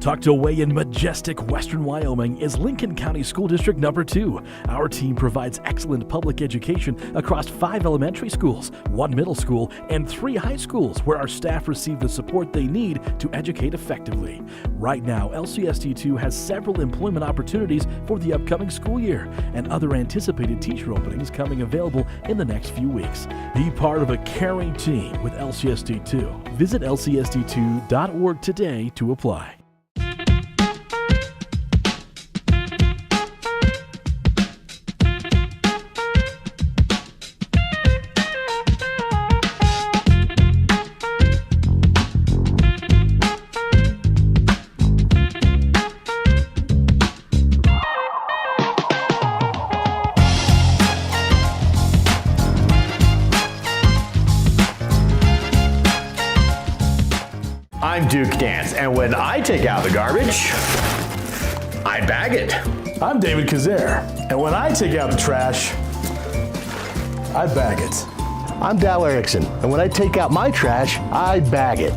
Tucked away in majestic western Wyoming is Lincoln County School District Number 2. Our team provides excellent public education across 5 elementary schools, 1 middle school, and 3 high schools where our staff receive the support they need to educate effectively. Right now, LCSD2 has several employment opportunities for the upcoming school year and other anticipated teacher openings coming available in the next few weeks. Be part of a caring team with LCSD2. Visit lcsd2.org today to apply. I'm Duke Dance, and when I take out the garbage, I bag it. I'm David Kazare, and when I take out the trash, I bag it. I'm Dal Erickson, and when I take out my trash, I bag it.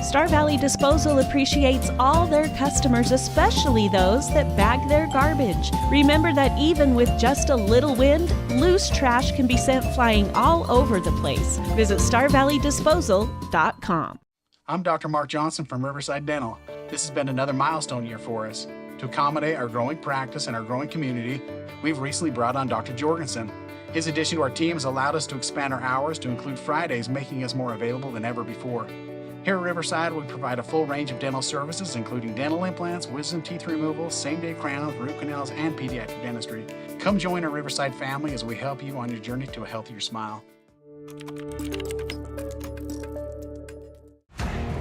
Star Valley Disposal appreciates all their customers, especially those that bag their garbage. Remember that even with just a little wind, loose trash can be sent flying all over the place. Visit StarValleyDisposal.com. I'm Dr. Mark Johnson from Riverside Dental. This has been another milestone year for us. To accommodate our growing practice and our growing community, we've recently brought on Dr. Jorgensen. His addition to our team has allowed us to expand our hours to include Fridays, making us more available than ever before. Here at Riverside, we provide a full range of dental services, including dental implants, wisdom teeth removal, same-day crowns, root canals, and pediatric dentistry. Come join our Riverside family as we help you on your journey to a healthier smile.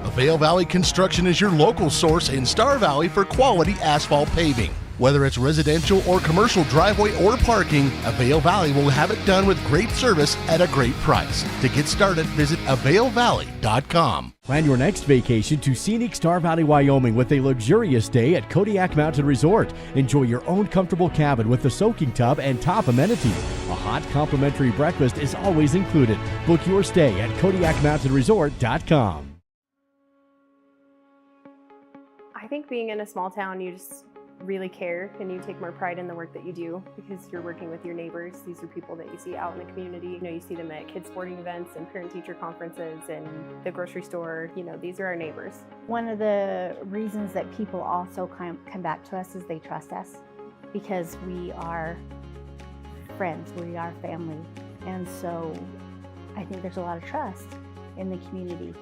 Avail Valley Construction is your local source in Star Valley for quality asphalt paving. Whether it's residential or commercial driveway or parking, Avail Valley will have it done with great service at a great price. To get started, visit availvalley.com. Plan your next vacation to scenic Star Valley, Wyoming with a luxurious stay at Kodiak Mountain Resort. Enjoy your own comfortable cabin with a soaking tub and top amenities. A hot complimentary breakfast is always included. Book your stay at KodiakMountainResort.com. I think being in a small town, you just really care and you take more pride in the work that you do because you're working with your neighbors. These are people that you see out in the community. You know, you see them at kids sporting events and parent-teacher conferences and the grocery store. You know, these are our neighbors. One of the reasons that people also come back to us is they trust us because we are friends, we are family. And so I think there's a lot of trust in the community.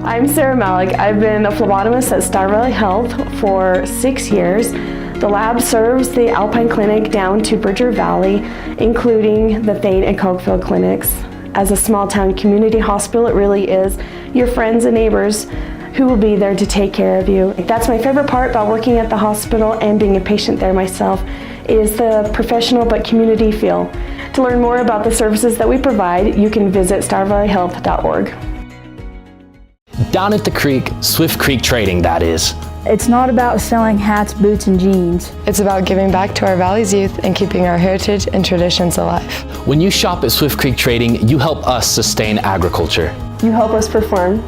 I'm Sarah Malik. I've been a phlebotomist at Star Valley Health for 6 years. The lab serves the Alpine Clinic down to Bridger Valley, including the Thane and Cokeville clinics. As a small town community hospital, it really is your friends and neighbors who will be there to take care of you. That's my favorite part about working at the hospital and being a patient there myself, is the professional but community feel. To learn more about the services that we provide, you can visit starvalleyhealth.org. Down at the creek, Swift Creek Trading, that is. It's not about selling hats, boots, and jeans. It's about giving back to our Valley's youth and keeping our heritage and traditions alive. When you shop at Swift Creek Trading, you help us sustain agriculture. You help us perform.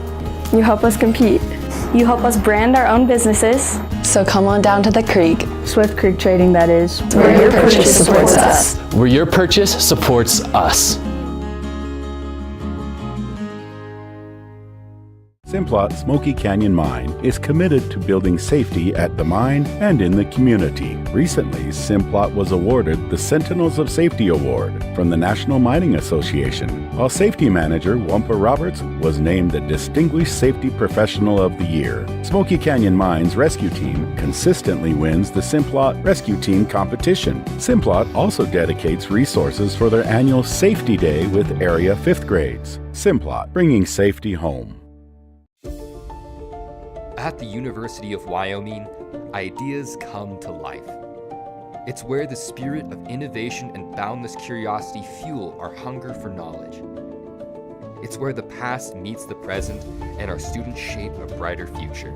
You help us compete. You help us brand our own businesses. So come on down to the creek. Swift Creek Trading, that is. Where your purchase supports us. Where your purchase supports us. Simplot Smoky Canyon Mine is committed to building safety at the mine and in the community. Recently, Simplot was awarded the Sentinels of Safety Award from the National Mining Association, while Safety Manager Wampa Roberts was named the Distinguished Safety Professional of the Year. Smoky Canyon Mine's rescue team consistently wins the Simplot Rescue Team competition. Simplot also dedicates resources for their annual Safety Day with area 5th grades. Simplot, bringing safety home. At the University of Wyoming, ideas come to life. It's where the spirit of innovation and boundless curiosity fuel our hunger for knowledge. It's where the past meets the present and our students shape a brighter future.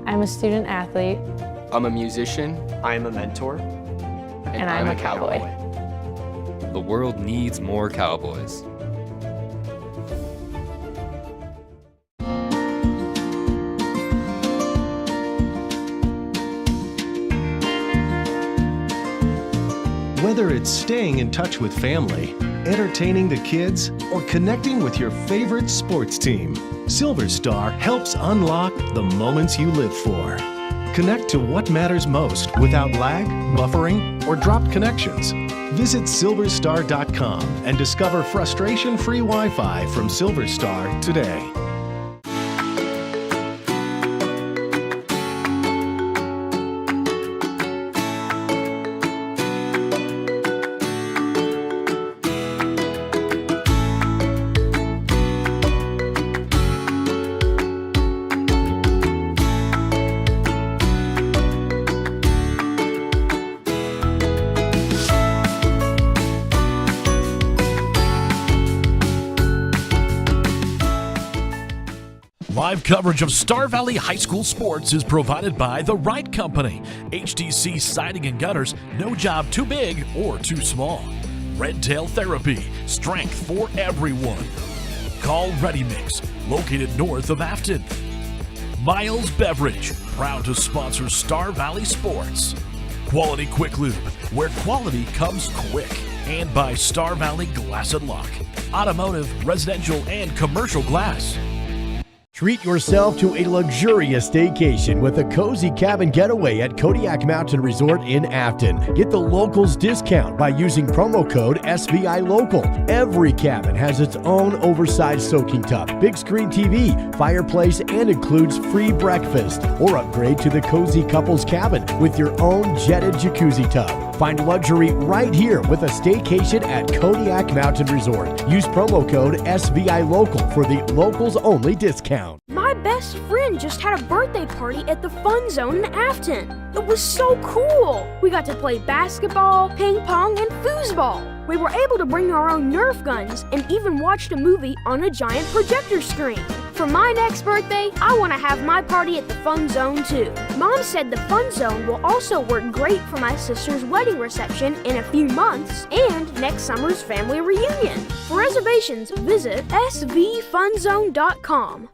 I'm a student athlete. I'm a musician. I'm a mentor. And I'm a cowboy. The world needs more cowboys. Whether it's staying in touch with family, entertaining the kids, or connecting with your favorite sports team, Silver Star helps unlock the moments you live for. Connect to what matters most without lag, buffering, or dropped connections. Visit silverstar.com and discover frustration-free Wi-Fi from Silver Star today. Live coverage of Star Valley High School sports is provided by The Right Company. HDC Siding and Gutters, no job too big or too small. Red Tail Therapy, strength for everyone. Call Ready Mix, located north of Afton. Miles Beverage, proud to sponsor Star Valley sports. Quality Quick Lube, where quality comes quick. And by Star Valley Glass and Lock, automotive, residential, and commercial glass. Treat yourself to a luxurious staycation with a cozy cabin getaway at Kodiak Mountain Resort in Afton. Get the locals discount by using promo code SVILOCAL. Every cabin has its own oversized soaking tub, big screen TV, fireplace, and includes free breakfast. Or upgrade to the cozy couples cabin with your own jetted jacuzzi tub. Find luxury right here with a staycation at Kodiak Mountain Resort. Use promo code SVILOCAL for the locals only discount. My best friend just had a birthday party at the Fun Zone in Afton. It was so cool. We got to play basketball, ping pong, and foosball. We were able to bring our own Nerf guns and even watched a movie on a giant projector screen. For my next birthday, I want to have my party at the Fun Zone too. Mom said the Fun Zone will also work great for my sister's wedding reception in a few months and next summer's family reunion. For reservations, visit svfunzone.com.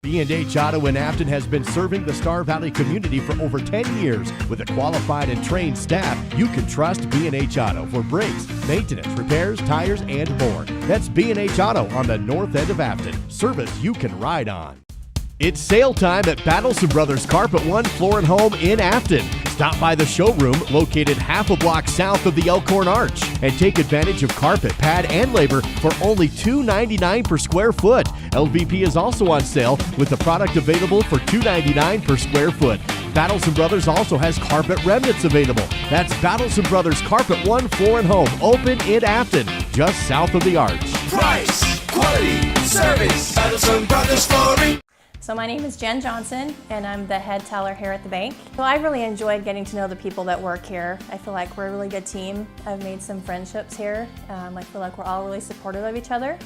B&H Auto in Afton has been serving the Star Valley community for over 10 years. With a qualified and trained staff, you can trust B&H Auto for brakes, maintenance, repairs, tires, and more. That's B&H Auto on the north end of Afton. Service you can ride on. It's sale time at Battleson Brothers Carpet One Floor and Home in Afton. Stop by the showroom located half a block south of the Elkhorn Arch and take advantage of carpet, pad, and labor for only $2.99 per square foot. LVP is also on sale with the product available for $2.99 per square foot. Battleson Brothers also has carpet remnants available. That's Battleson Brothers Carpet One Floor and Home, open in Afton, just south of the Arch. Price, quality, service, Battleson Brothers Flooring. So my name is Jen Johnson, and I'm the head teller here at the bank. So I really enjoyed getting to know the people that work here. I feel like we're a really good team. I've made some friendships here. I feel like we're all really supportive of each other,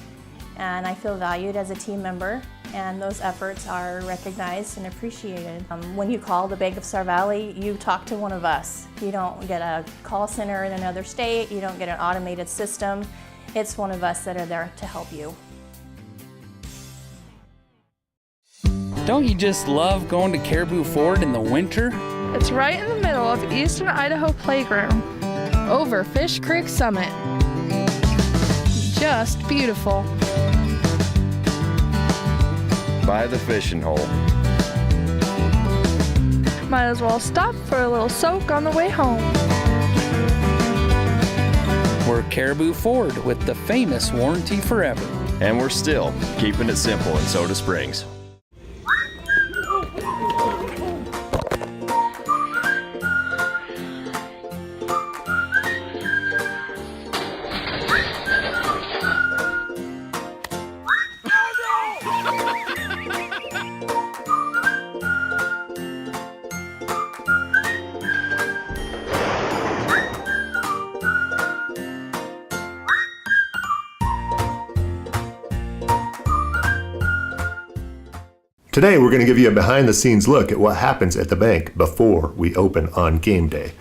and I feel valued as a team member, and those efforts are recognized and appreciated. When you call the Bank of Star Valley, you talk to one of us. You don't get a call center in another state. You don't get an automated system. It's one of us that are there to help you. Don't you just love going to Caribou Ford in the winter? It's right in the middle of Eastern Idaho Playground, over Fish Creek Summit. Just beautiful. By the fishing hole. Might as well stop for a little soak on the way home. We're Caribou Ford with the famous warranty forever. And we're still keeping it simple in Soda Springs. Today, we're going to give you a behind-the-scenes look at what happens at the bank before we open on game day.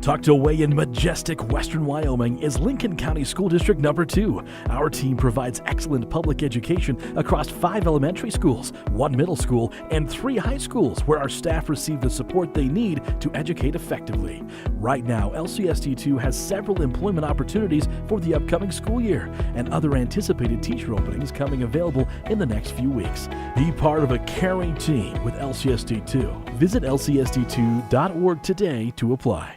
Tucked away in majestic western Wyoming is Lincoln County School District Number 2. Our team provides excellent public education across 5 elementary schools, 1 middle school, and 3 high schools where our staff receive the support they need to educate effectively. Right now, LCSD2 has several employment opportunities for the upcoming school year and other anticipated teacher openings coming available in the next few weeks. Be part of a caring team with LCSD2. Visit lcsd2.org today to apply.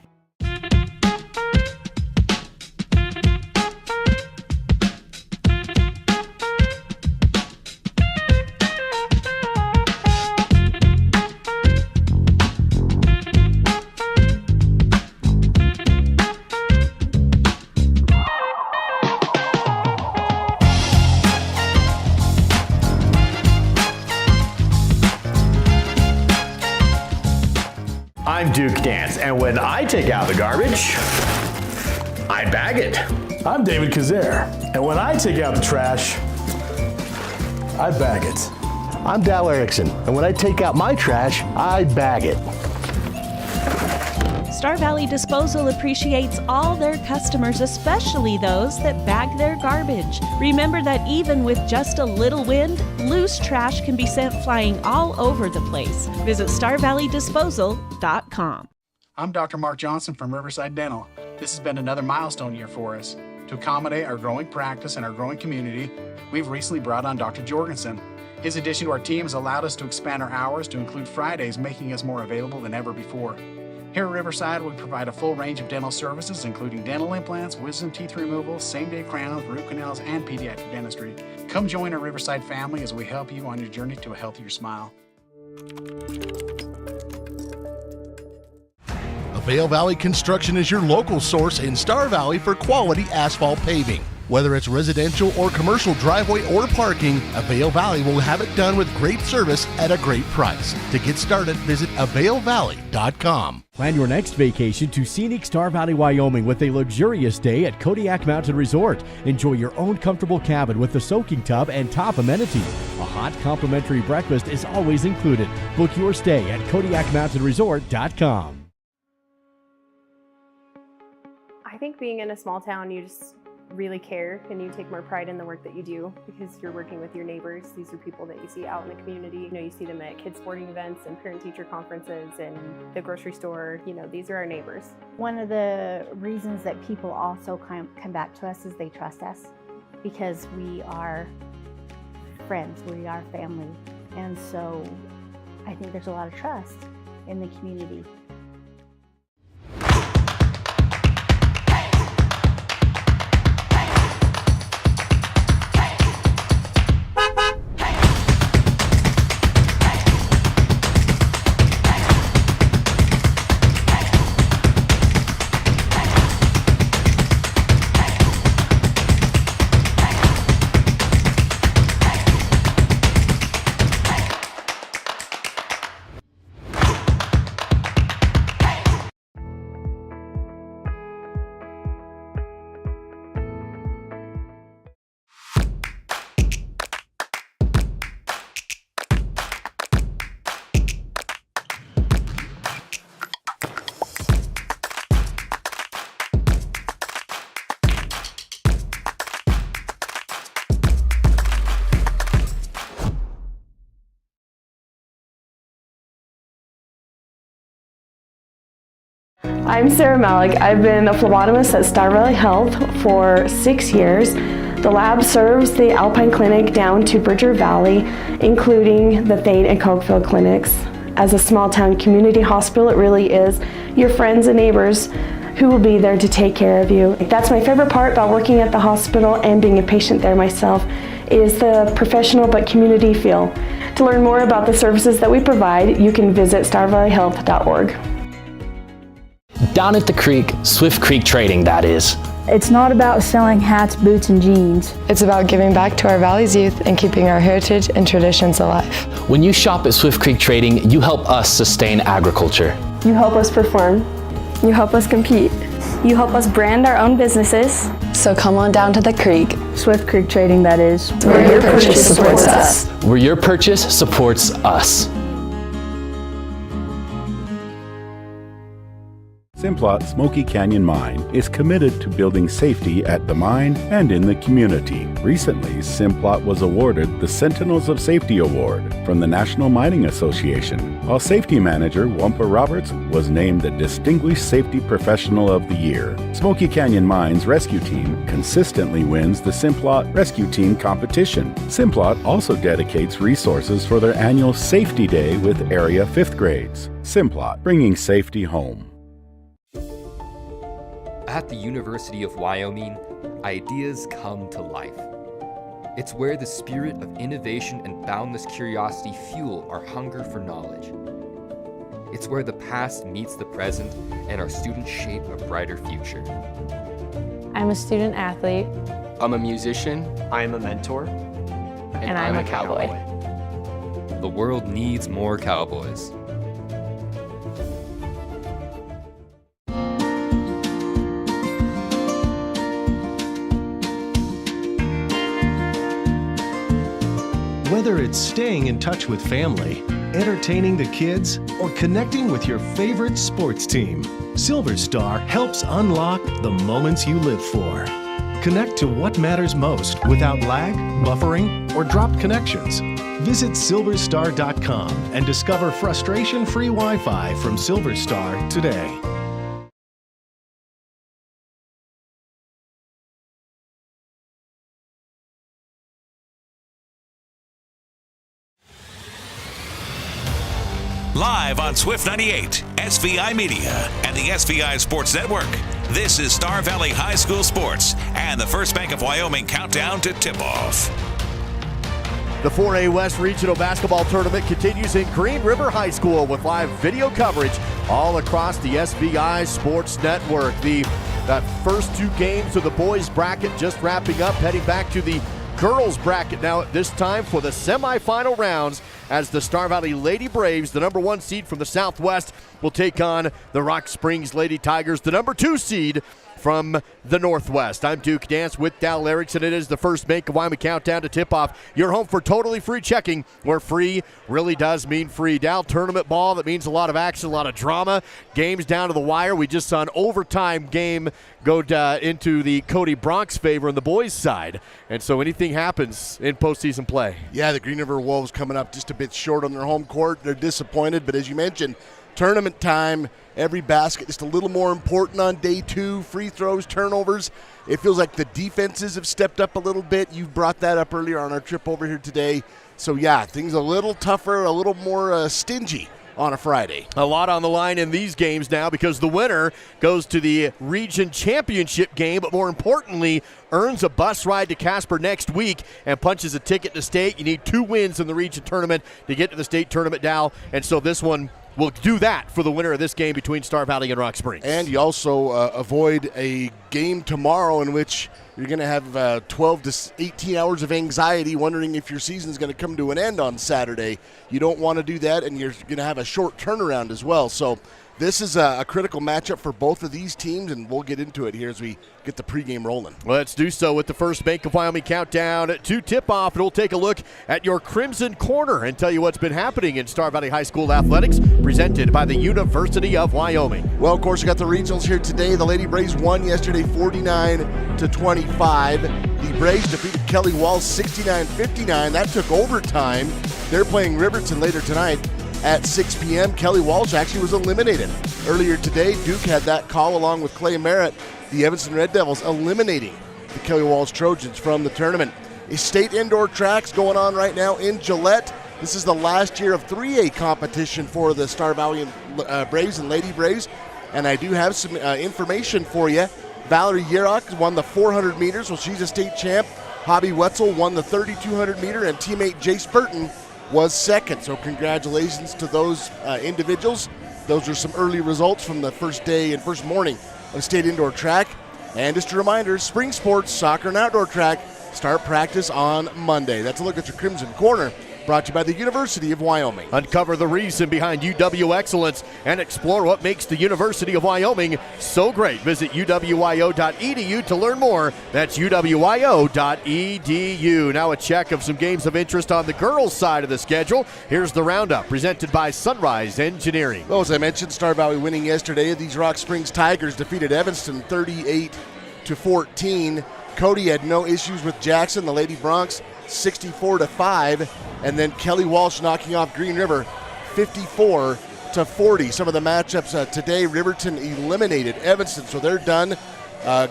I'm Duke Dance, and when I take out the garbage, I bag it. I'm David Kazare, and when I take out the trash, I bag it. I'm Dal Erickson, and when I take out my trash, I bag it. Star Valley Disposal appreciates all their customers, especially those that bag their garbage. Remember that even with just a little wind, loose trash can be sent flying all over the place. Visit StarValleyDisposal.com. I'm Dr. Mark Johnson from Riverside Dental. This has been another milestone year for us. To accommodate our growing practice and our growing community, we've recently brought on Dr. Jorgensen. His addition to our team has allowed us to expand our hours to include Fridays, making us more available than ever before. Here at Riverside, we provide a full range of dental services, including dental implants, wisdom teeth removal, same-day crowns, root canals, and pediatric dentistry. Come join our Riverside family as we help you on your journey to a healthier smile. Avail Valley Construction is your local source in Star Valley for quality asphalt paving. Whether it's residential or commercial driveway or parking, Avail Valley will have it done with great service at a great price. To get started, visit availvalley.com. Plan your next vacation to scenic Star Valley, Wyoming with a luxurious day at Kodiak Mountain Resort. Enjoy your own comfortable cabin with a soaking tub and top amenities. A hot complimentary breakfast is always included. Book your stay at KodiakMountainResort.com. I think being in a small town, you just really care and you take more pride in the work that you do because you're working with your neighbors. These are people that you see out in the community. You know, you see them at kids sporting events and parent-teacher conferences and the grocery store. You know, these are our neighbors. One of the reasons that people also come back to us is they trust us because we are friends, we are family. And so I think there's a lot of trust in the community. I'm Sarah Malik. I've been a phlebotomist at Star Valley Health for 6 years. The lab serves the Alpine Clinic down to Bridger Valley, including the Thane and Cokeville clinics. As a small town community hospital, it really is your friends and neighbors who will be there to take care of you. That's my favorite part about working at the hospital and being a patient there myself, is the professional but community feel. To learn more about the services that we provide, you can visit starvalleyhealth.org. Down at the creek, Swift Creek Trading, that is. It's not about selling hats, boots, and jeans. It's about giving back to our Valley's youth and keeping our heritage and traditions alive. When you shop at Swift Creek Trading, you help us sustain agriculture. You help us perform. You help us compete. You help us brand our own businesses. So come on down to the creek. Swift Creek Trading, that is. Where your purchase supports us. Where your purchase supports us. Simplot Smoky Canyon Mine is committed to building safety at the mine and in the community. Recently, Simplot was awarded the Sentinels of Safety Award from the National Mining Association, while Safety Manager Wampa Roberts was named the Distinguished Safety Professional of the Year. Smoky Canyon Mine's rescue team consistently wins the Simplot Rescue Team competition. Simplot also dedicates resources for their annual Safety Day with area 5th grades. Simplot, bringing safety home. At the University of Wyoming, ideas come to life. It's where the spirit of innovation and boundless curiosity fuel our hunger for knowledge. It's where the past meets the present and our students shape a brighter future. I'm a student athlete. I'm a musician. I'm a mentor. And I'm a cowboy. The world needs more cowboys. Whether it's staying in touch with family, entertaining the kids, or connecting with your favorite sports team, Silver Star helps unlock the moments you live for. Connect to what matters most without lag, buffering, or dropped connections. Visit silverstar.com and discover frustration-free Wi-Fi from Silver Star today. Live on Swift 98, SVI Media, and the SVI Sports Network. This is Star Valley High School Sports and the First Bank of Wyoming countdown to tip-off. The 4A West Regional Basketball Tournament continues in Green River High School with live video coverage all across the SVI Sports Network. That first two games of the boys bracket just wrapping up, heading back to the girls bracket now at this time for the semifinal rounds as the Star Valley Lady Braves, the number 1 seed from the Southwest, will take on the Rock Springs Lady Tigers, the number 2 seed from the Northwest. I'm Duke Dance with Dal Erickson. It is the First Bank of Wyoming countdown to tip-off. Your home for totally free checking, where free really does mean free. Dal, tournament ball, that means a lot of action, a lot of drama. Games down to the wire. We just saw an overtime game go into the Cody Bronx favor on the boys' side. And so anything happens in postseason play. Yeah, the Green River Wolves coming up just a bit short on their home court. They're disappointed, but as you mentioned, tournament time, every basket just a little more important on day 2. Free throws, turnovers. It feels like the defenses have stepped up a little bit. You brought that up earlier on our trip over here today. So, yeah, things a little tougher, a little more stingy on a Friday. A lot on the line in these games now because the winner goes to the region championship game, but more importantly, earns a bus ride to Casper next week and punches a ticket to state. You need 2 wins in the region tournament to get to the state tournament, Dal. And so this one will do that for the winner of this game between Star Valley and Rock Springs. And you also avoid a game tomorrow in which you're going to have 12 to 18 hours of anxiety wondering if your season is going to come to an end on Saturday. You don't want to do that, and you're going to have a short turnaround as well. So this is a critical matchup for both of these teams, and we'll get into it here as we get the pregame rolling. Let's do so with the First Bank of Wyoming countdown to tip-off, and we'll take a look at your Crimson Corner and tell you what's been happening in Star Valley High School athletics, presented by the University of Wyoming. Well, of course, we got the regionals here today. The Lady Braves won yesterday 49-25. The Braves defeated Kelly Walls 69-59. That took overtime. They're playing Riverton later tonight. at 6 p.m. Kelly Walsh actually was eliminated. Earlier today, Duke had that call along with Clay Merritt. The Evanston Red Devils eliminating the Kelly Walsh Trojans from the tournament. A state indoor tracks going on right now in Gillette. This is the last year of 3A competition for the Star Valley Braves and Lady Braves. And I do have some information for you. Valerie Yerok won the 400 meters. Well, she's a state champ. Hobby Wetzel won the 3,200 meter, and teammate Jace Burton was second. So congratulations to those individuals. Those are some early results from the first day and first morning of state indoor track. And just a reminder, spring sports, soccer and outdoor track start practice on Monday. That's a look at your Crimson Corner, brought to you by the University of Wyoming. Uncover the reason behind UW excellence and explore what makes the University of Wyoming so great. Visit uwyo.edu to learn more. That's uwyo.edu. Now a check of some games of interest on the girls' side of the schedule. Here's the roundup presented by Sunrise Engineering. Well, as I mentioned, Star Valley winning yesterday. These Rock Springs Tigers defeated Evanston 38-14. Cody had no issues with Jackson, the Lady Bronx, 64-5, and then Kelly Walsh knocking off Green River 54-40. Some of the matchups today, Riverton eliminated Evanston, so they're done.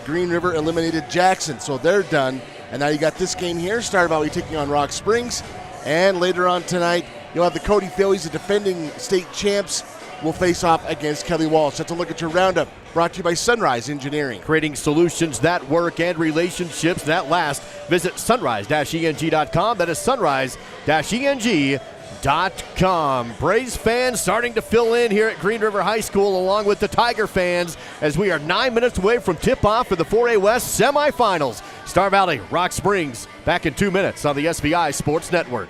Green River eliminated Jackson, so they're done. And now you got this game here, Star Valley taking on Rock Springs. And later on tonight, you'll have the Cody Phillies, the defending state champs, will face off against Kelly Walsh. That's a look at your roundup, brought to you by Sunrise Engineering. Creating solutions that work and relationships that last. Visit sunrise-eng.com. That is sunrise-eng.com. Braves fans starting to fill in here at Green River High School along with the Tiger fans as we are 9 minutes away from tip-off for the 4A West semifinals. Star Valley, Rock Springs, back in 2 minutes on the SVI Sports Network.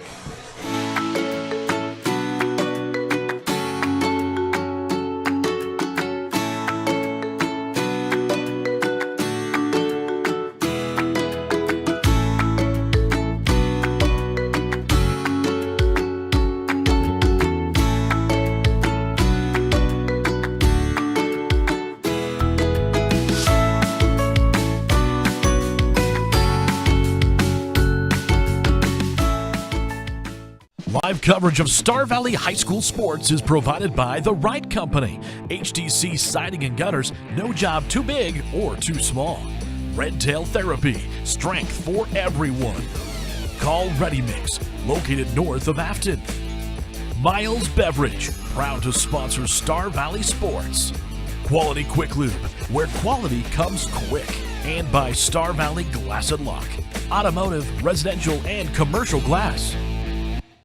Live coverage of Star Valley High School sports is provided by The Right Company. HDC Siding and Gutters, no job too big or too small. Red Tail Therapy, strength for everyone. Call Ready Mix, located north of Afton. Miles Beverage, proud to sponsor Star Valley sports. Quality Quick Lube, where quality comes quick. And by Star Valley Glass and Lock, automotive, residential, and commercial glass.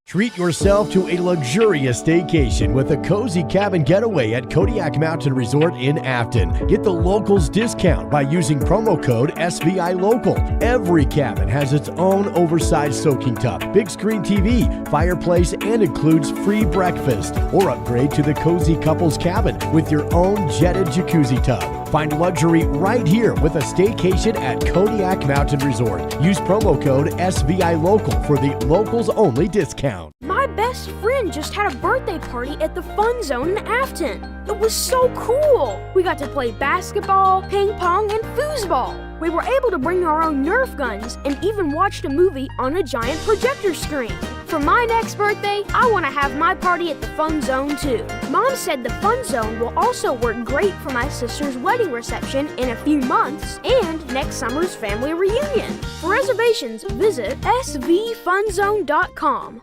Treat yourself to a luxurious staycation with a cozy cabin getaway at Kodiak Mountain Resort in Afton. Get the locals discount by using promo code SVI Local. Every cabin has its own oversized soaking tub, big screen TV, fireplace, and includes free breakfast. Or upgrade to the cozy couples cabin with your own jetted jacuzzi tub. Find luxury right here with a staycation at Kodiak Mountain Resort. Use promo code SVI Local for the locals only discount. My best friend just had a birthday party at the Fun Zone in Afton. It was so cool. We got to play basketball, ping pong, and foosball. We were able to bring our own Nerf guns and even watched a movie on a giant projector screen. For my next birthday, I want to have my party at the Fun Zone too. Mom said the Fun Zone will also work great for my sister's wedding reception in a few months and next summer's family reunion. For reservations, visit svfunzone.com.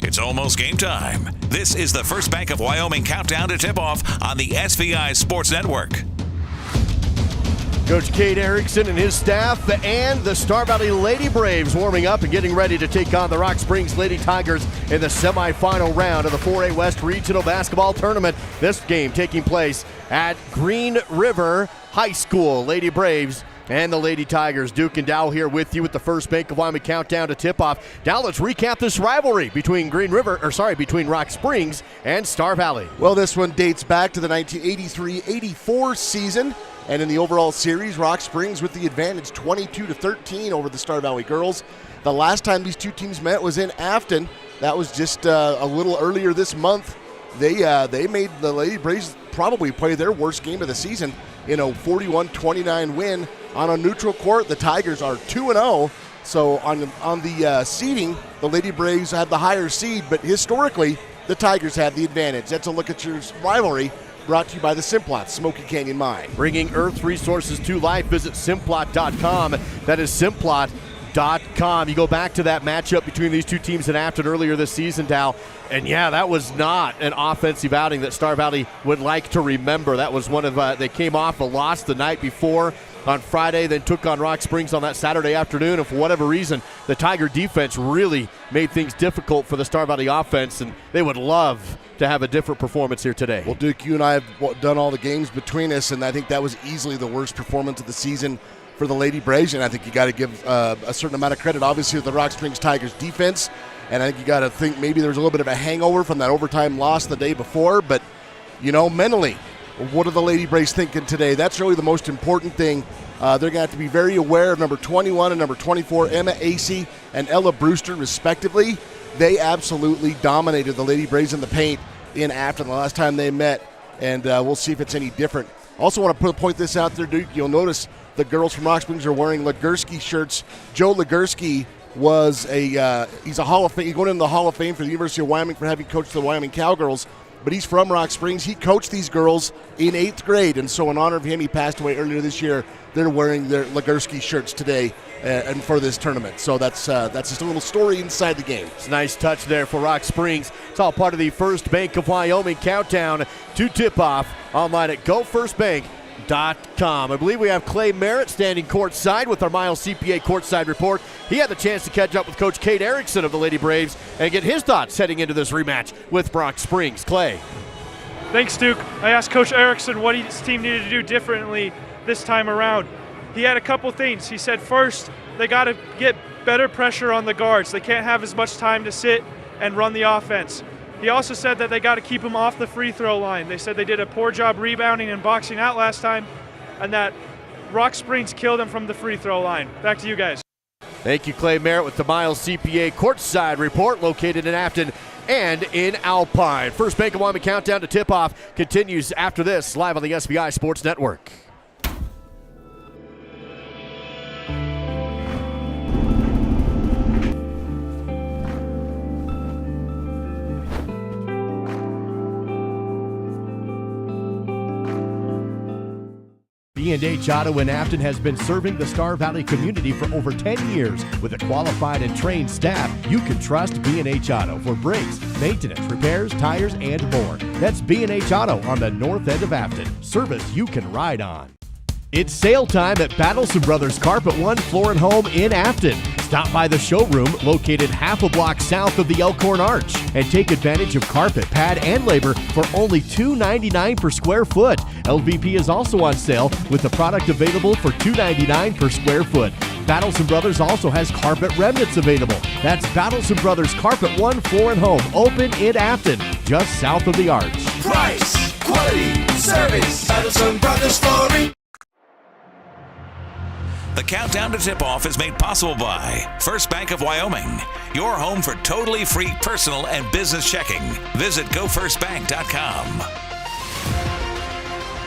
It's almost game time. This is the First Bank of Wyoming countdown to tip-off on the SVI Sports Network. Coach Cade Erickson and his staff and the Star Valley Lady Braves warming up and getting ready to take on the Rock Springs Lady Tigers in the semifinal round of the 4A West Regional Basketball Tournament. This game taking place at Green River High School. Lady Braves and the Lady Tigers. Duke and Dow here with you with the First Bank of Wyoming countdown to tip-off. Now let's recap this rivalry between between Rock Springs and Star Valley. Well, this one dates back to the 1983-84 season. And in the overall series, Rock Springs with the advantage 22-13 over the Star Valley girls. The last time these two teams met was in Afton. That was just a little earlier this month. They made the Lady Braves probably play their worst game of the season in a 41-29 win on a neutral court. The Tigers are 2-0 So on the seeding, the Lady Braves had the higher seed, but historically, the Tigers had the advantage. That's a look at your rivalry, brought to you by the Simplot Smoky Canyon Mine. Bringing Earth resources to life. Visit Simplot.com. That is Simplot.com. You go back to that matchup between these two teams in Afton earlier this season, Dow, and yeah, that was not an offensive outing that Star Valley would like to remember. That was one of they came off a loss the night before on Friday, then took on Rock Springs on that Saturday afternoon, and for whatever reason, the Tiger defense really made things difficult for the Star Valley offense, and they would love to have a different performance here today. Well, Duke, you and I have done all the games between us, and I think that was easily the worst performance of the season for the Lady Braves, and I think you got to give a certain amount of credit, obviously, to the Rock Springs Tigers defense, and I think you got to think maybe there was a little bit of a hangover from that overtime loss the day before, but, mentally, what are the Lady Braves thinking today? That's really the most important thing. They're going to have to be very aware of number 21 and number 24, Emma Acey and Ella Brewster, respectively. They absolutely dominated the Lady Braves in the paint in Afton the last time they met, and we'll see if it's any different. Also want to point this out there, Duke. You'll notice the girls from Rock Springs are wearing Legursky shirts. Joe Legursky was he's a Hall of Fame. He's going into the Hall of Fame for the University of Wyoming for having coached the Wyoming Cowgirls. But he's from Rock Springs. He coached these girls in 8th grade, and so in honor of him, he passed away earlier this year. They're wearing their Legursky shirts today and for this tournament. So that's just a little story inside the game. It's a nice touch there for Rock Springs. It's all part of the First Bank of Wyoming countdown to tip-off online at GoFirstBank.com. I believe we have Clay Merritt standing courtside with our Miles CPA courtside report. He had the chance to catch up with Coach Kate Erickson of the Lady Braves and get his thoughts heading into this rematch with Rock Springs. Clay. Thanks, Duke. I asked Coach Erickson what his team needed to do differently this time around. He had a couple things. He said first, they got to get better pressure on the guards. They can't have as much time to sit and run the offense. He also said that they got to keep them off the free throw line. They said they did a poor job rebounding and boxing out last time, and that Rock Springs killed them from the free throw line. Back to you guys. Thank you, Clay Merritt, with the Miles CPA courtside report located in Afton and in Alpine. First Bank of Wyoming countdown to tip-off continues after this, live on the SVI Sports Network. B&H Auto in Afton has been serving the Star Valley community for over 10 years. With a qualified and trained staff, you can trust B&H Auto for brakes, maintenance, repairs, tires, and more. That's B&H Auto on the north end of Afton. Service you can ride on. It's sale time at Battleson Brothers Carpet One Floor and Home in Afton. Stop by the showroom located half a block south of the Elkhorn Arch and take advantage of carpet, pad, and labor for only $2.99 per square foot. LVP is also on sale with the product available for $2.99 per square foot. Battleson Brothers also has carpet remnants available. That's Battleson Brothers Carpet One Floor and Home, open in Afton, just south of the Arch. Price, quality, service, Battleson Brothers Flooring. The countdown to tip-off is made possible by First Bank of Wyoming, your home for totally free personal and business checking. Visit GoFirstBank.com.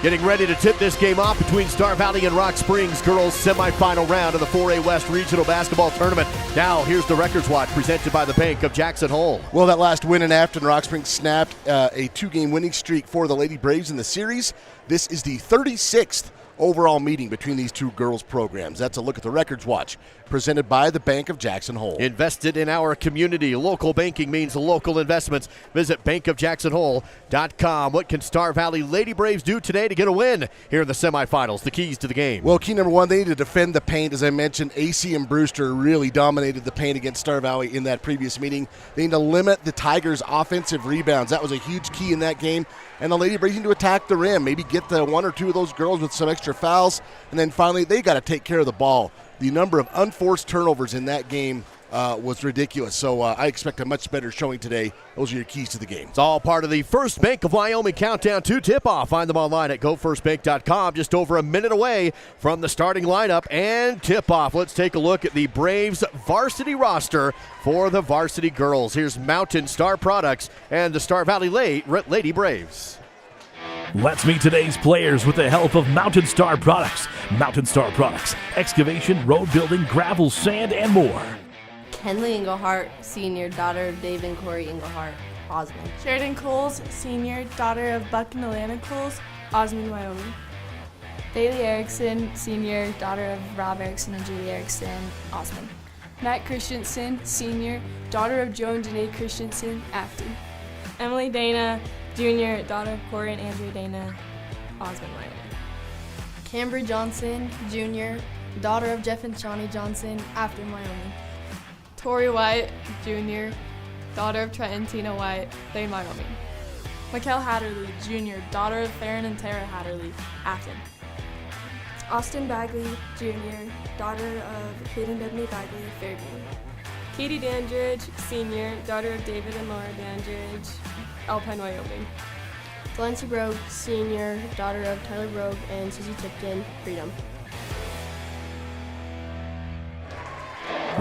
Getting ready to tip this game off between Star Valley and Rock Springs girls semifinal round of the 4A West Regional Basketball Tournament. Now here's the Records Watch presented by the Bank of Jackson Hole. Well, that last win in Afton, Rock Springs snapped a 2-game winning streak for the Lady Braves in the series. This is the 36th overall meeting between these two girls' programs. That's a look at the Records Watch, presented by the Bank of Jackson Hole. Invested in our community. Local banking means local investments. Visit bankofjacksonhole.com. What can Star Valley Lady Braves do today to get a win here in the semifinals? The keys to the game. Well, key number one, they need to defend the paint. As I mentioned, AC and Brewster really dominated the paint against Star Valley in that previous meeting. They need to limit the Tigers' offensive rebounds. That was a huge key in that game. And the Lady Braves need to attack the rim, maybe get the one or two of those girls with some extra fouls. And then finally, they got to take care of the ball. The number of unforced turnovers in that game was ridiculous. So I expect a much better showing today. Those are your keys to the game. It's all part of the First Bank of Wyoming countdown to tip-off. Find them online at GoFirstBank.com. Just over a minute away from the starting lineup and tip-off. Let's take a look at the Braves varsity roster for the varsity girls. Here's Mountain Star Products and the Star Valley Lady Braves. Let's meet today's players with the help of Mountain Star Products. Mountain Star Products, excavation, road building, gravel, sand, and more. Kenley Englehart, senior, daughter of Dave and Corey Englehart, Osmond. Sheridan Coles, senior, daughter of Buck and Alana Coles, Osmond, Wyoming. Bailey Erickson, senior, daughter of Rob Erickson and Julie Erickson, Osmond. Matt Christensen, senior, daughter of Joe and Janae Christensen, Afton. Emily Dana, junior, daughter of Corey and Andrea Dana, Osmond, Wyoming. Cambry Johnson, junior, daughter of Jeff and Shawnee Johnson, Afton, Wyoming. Tori White, junior, daughter of Trent and Tina White, Lane, Wyoming. Mikkel Hatterley, junior, daughter of Farron and Tara Hatterley, Afton. Austin Bagley, Jr., daughter of Hayden Debney Bagley, Fairview. Katie Dandridge, senior, daughter of David and Laura Dandridge, Alpine, Wyoming. Delancey Brogue, senior, daughter of Tyler Brogue and Susie Tipton, Freedom.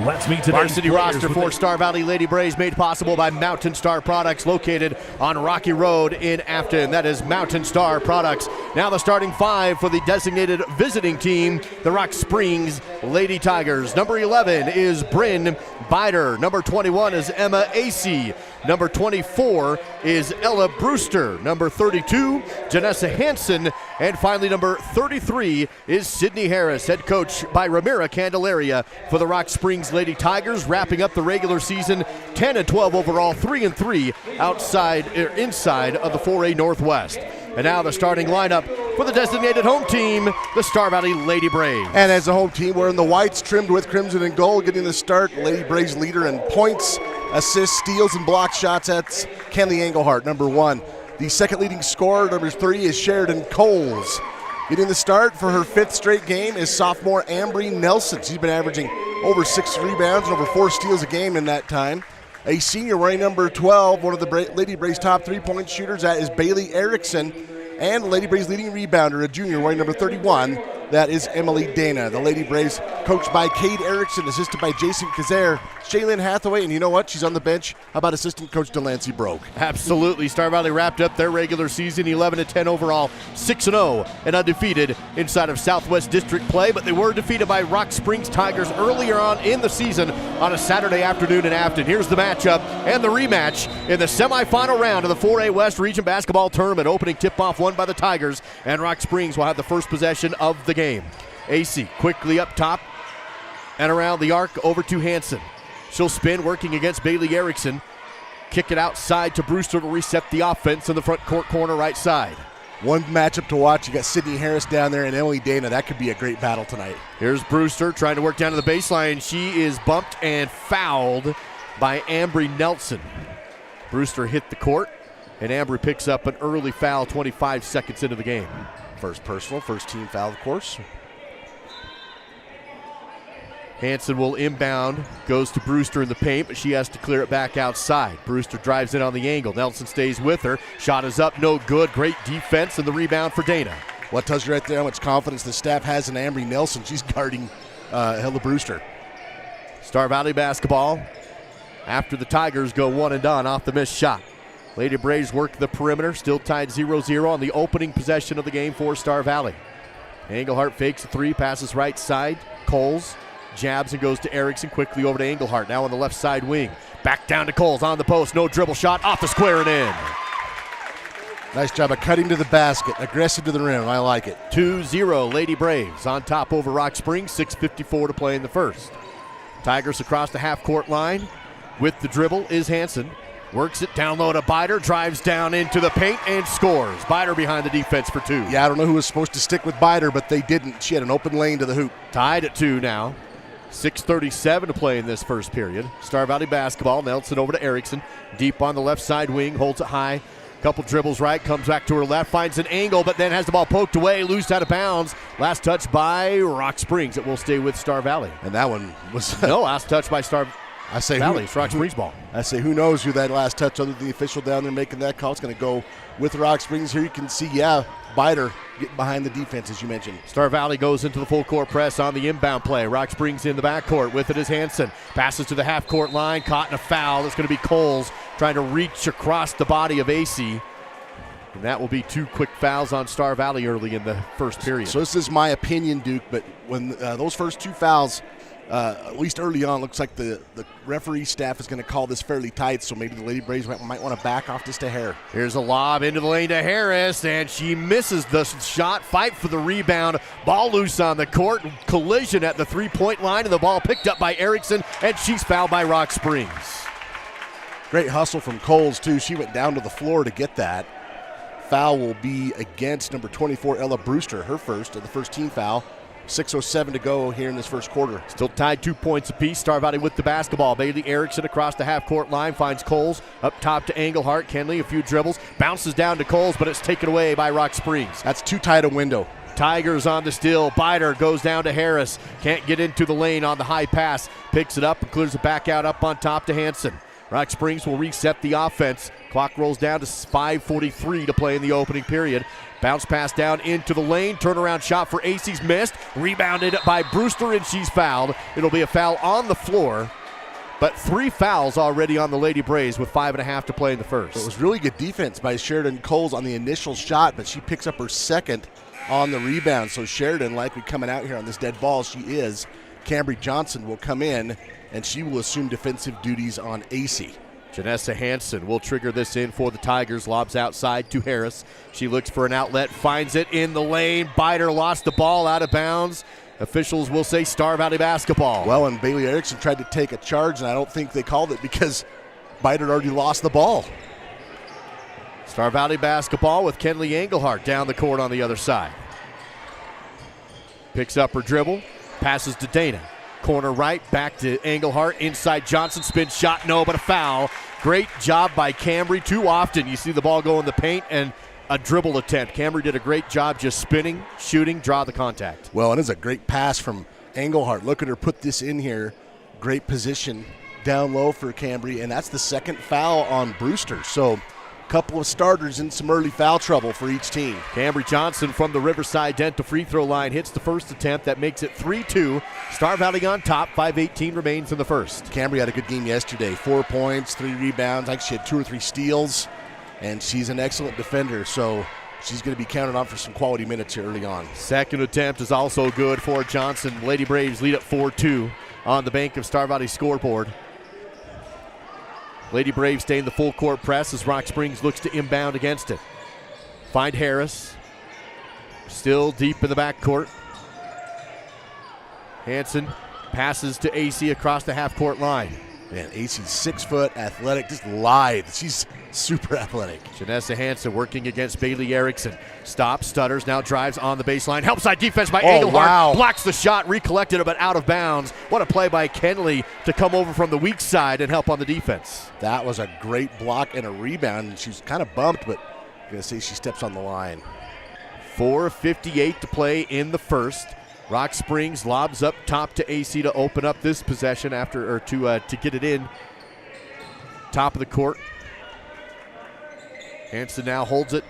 Let's meet today's varsity roster for Star Valley Lady Braves made possible by Mountain Star Products, located on Rocky Road in Afton. That is Mountain Star Products. Now the starting five for the designated visiting team, the Rock Springs Lady Tigers. Number 11 is Bryn Bider. Number 21 is Emma Acey. Number 24 is Ella Brewster. Number 32, Janessa Hansen. And finally, number 33 is Sydney Harris, head coach by Ramira Candelaria for the Rock Springs Lady Tigers, wrapping up the regular season 10-12 overall, 3-3 inside of the 4A Northwest. And now the starting lineup for the designated home team, the Star Valley Lady Braves. And as a home team, we're in the whites, trimmed with crimson and gold, getting the start. Lady Braves leader in points, assists, steals, and block shots. That's Kenley Englehart, number 1. The second leading scorer, number 3, is Sheridan Coles. Getting the start for her 5th straight game is sophomore Ambry Nelson. She's been averaging over 6 rebounds and over 4 steals a game in that time. A senior wearing number 12, one of the Lady Braves' top 3-point shooters, that is Bailey Erickson. And Lady Braves leading rebounder, a junior wearing number 31, that is Emily Dana. The Lady Braves coached by Cade Erickson, assisted by Jason Kazair, Shaylin Hathaway, and you know what? She's on the bench. How about assistant coach Delancey Brogue? Absolutely. Star Valley wrapped up their regular season 11-10 overall, 6-0 and undefeated inside of Southwest District play, but they were defeated by Rock Springs Tigers earlier on in the season on a Saturday afternoon in Afton. Here's the matchup and the rematch in the semifinal round of the 4A West Region Basketball Tournament. Opening tip-off won by the Tigers, and Rock Springs will have the first possession of the game. AC quickly up top and around the arc over to Hansen. She'll spin, working against Bailey Erickson. Kick it outside to Brewster to reset the offense in the front court corner right side. One matchup to watch. You got Sydney Harris down there and Emily Dana. That could be a great battle tonight. Here's Brewster trying to work down to the baseline. She is bumped and fouled by Ambry Nelson. Brewster hit the court, and Ambry picks up an early foul 25 seconds into the game. First personal, first team foul, of course. Hansen will inbound, goes to Brewster in the paint, but she has to clear it back outside. Brewster drives in on the angle. Nelson stays with her. Shot is up, no good. Great defense, and the rebound for Dana. What tells you right there how much confidence the staff has in Ambry Nelson. She's guarding Ella Brewster. Star Valley basketball after the Tigers go one and done off the missed shot. Lady Braves work the perimeter, still tied 0-0 on the opening possession of the game for Star Valley. Englehart fakes a three, passes right side. Coles jabs and goes to Erickson, quickly over to Englehart, now on the left side wing. Back down to Coles, on the post, no dribble shot, off the square and in. Nice job of cutting to the basket, aggressive to the rim, I like it. 2-0 Lady Braves on top over Rock Springs, 6:54 to play in the first. Tigers across the half-court line. With the dribble is Hansen. Works it down low to Bider, drives down into the paint and scores. Bider behind the defense for 2. Yeah, I don't know who was supposed to stick with Bider, but they didn't. She had an open lane to the hoop. Tied at 2 now. 6:37 to play in this first period. Star Valley basketball. Nelson over to Erickson. Deep on the left side wing, holds it high. Couple dribbles right, comes back to her left, finds an angle, but then has the ball poked away, loosed out of bounds. Last touch by Rock Springs. It will stay with Star Valley. And that one was... No, last touch by Star Valley. It's Rock Springs ball. I say, who knows who that last touch, other than the official down there making that call. It's going to go with Rock Springs. Here you can see, Bider getting behind the defense, as you mentioned. Star Valley goes into the full court press on the inbound play. Rock Springs in the backcourt. With it is Hansen. Passes to the half-court line. Caught in a foul. It's going to be Coles trying to reach across the body of AC. And that will be 2 quick fouls on Star Valley early in the first period. So this is my opinion, Duke, but when those first 2 fouls, at least early on, looks like the referee staff is going to call this fairly tight, so maybe the Lady Braves might want to back off just a hair. Here's a lob into the lane to Harris, and she misses the shot. Fight for the rebound. Ball loose on the court. Collision at the 3-point line, and the ball picked up by Erickson, and she's fouled by Rock Springs. Great hustle from Coles, too. She went down to the floor to get that. Foul will be against number 24, Ella Brewster, her first, and the first team foul. 6:07 to go here in this first quarter. Still tied 2 points apiece. Star Valley with the basketball. Bailey Erickson across the half-court line finds Coles. Up top to Engelhart. Kenley, a few dribbles. Bounces down to Coles, but it's taken away by Rock Springs. That's too tight a window. Tigers on the steal. Biter goes down to Harris. Can't get into the lane on the high pass. Picks it up and clears it back out up on top to Hanson. Rock Springs will reset the offense. Clock rolls down to 5:43 to play in the opening period. Bounce pass down into the lane. Turnaround shot for Acey's missed. Rebounded by Brewster, and she's fouled. It'll be a foul on the floor. But 3 fouls already on the Lady Braves with 5.5 to play in the first. It was really good defense by Sheridan Coles on the initial shot, but she picks up her second on the rebound. So Sheridan likely coming out here on this dead ball. She is. Cambry Johnson will come in, and she will assume defensive duties on Acey. Janessa Hansen will trigger this in for the Tigers. Lobs outside to Harris. She looks for an outlet, finds it in the lane. Biter lost the ball out of bounds. Officials will say Star Valley basketball. Well, and Bailey Erickson tried to take a charge, and I don't think they called it because Biter already lost the ball. Star Valley basketball with Kenley Engelhart down the court on the other side. Picks up her dribble, passes to Dana. Corner right, back to Engelhart, inside Johnson, spin shot, no, but a foul. Great job by Cambry. Too often you see the ball go in the paint and a dribble attempt. Cambry did a great job just spinning, shooting, draw the contact. Well, it is a great pass from Engelhart. Look at her put this in here. Great position down low for Cambry, and that's the second foul on Brewster. So couple of starters in some early foul trouble for each team. Cambry Johnson from the Riverside Dental free throw line hits the first attempt. That makes it 3-2. Star Valley on top. 5:18 remains in the first. Cambry had a good game yesterday. 4 points, 3 rebounds. I think she had 2 or 3 steals, and she's an excellent defender, so she's going to be counted on for some quality minutes here early on. Second attempt is also good for Johnson. Lady Braves lead at 4-2 on the bank of Star Valley's scoreboard. Lady Braves stay in the full court press as Rock Springs looks to inbound against it. Find Harris. Still deep in the backcourt. Hanson passes to AC across the half-court line. Man, AC's 6 foot, athletic, just lithe. She's super athletic. Janessa Hansen working against Bailey Erickson. Stops, stutters, now drives on the baseline. Help side defense by Engelhart. Wow. Blocks the shot, recollected it, but out of bounds. What a play by Kenley to come over from the weak side and help on the defense. That was a great block and a rebound. And she's kind of bumped, but I'm going to say she steps on the line. 4:58 to play in the first. Rock Springs lobs up top to AC to open up this possession to get it in. Top of the court. Hanson now holds it.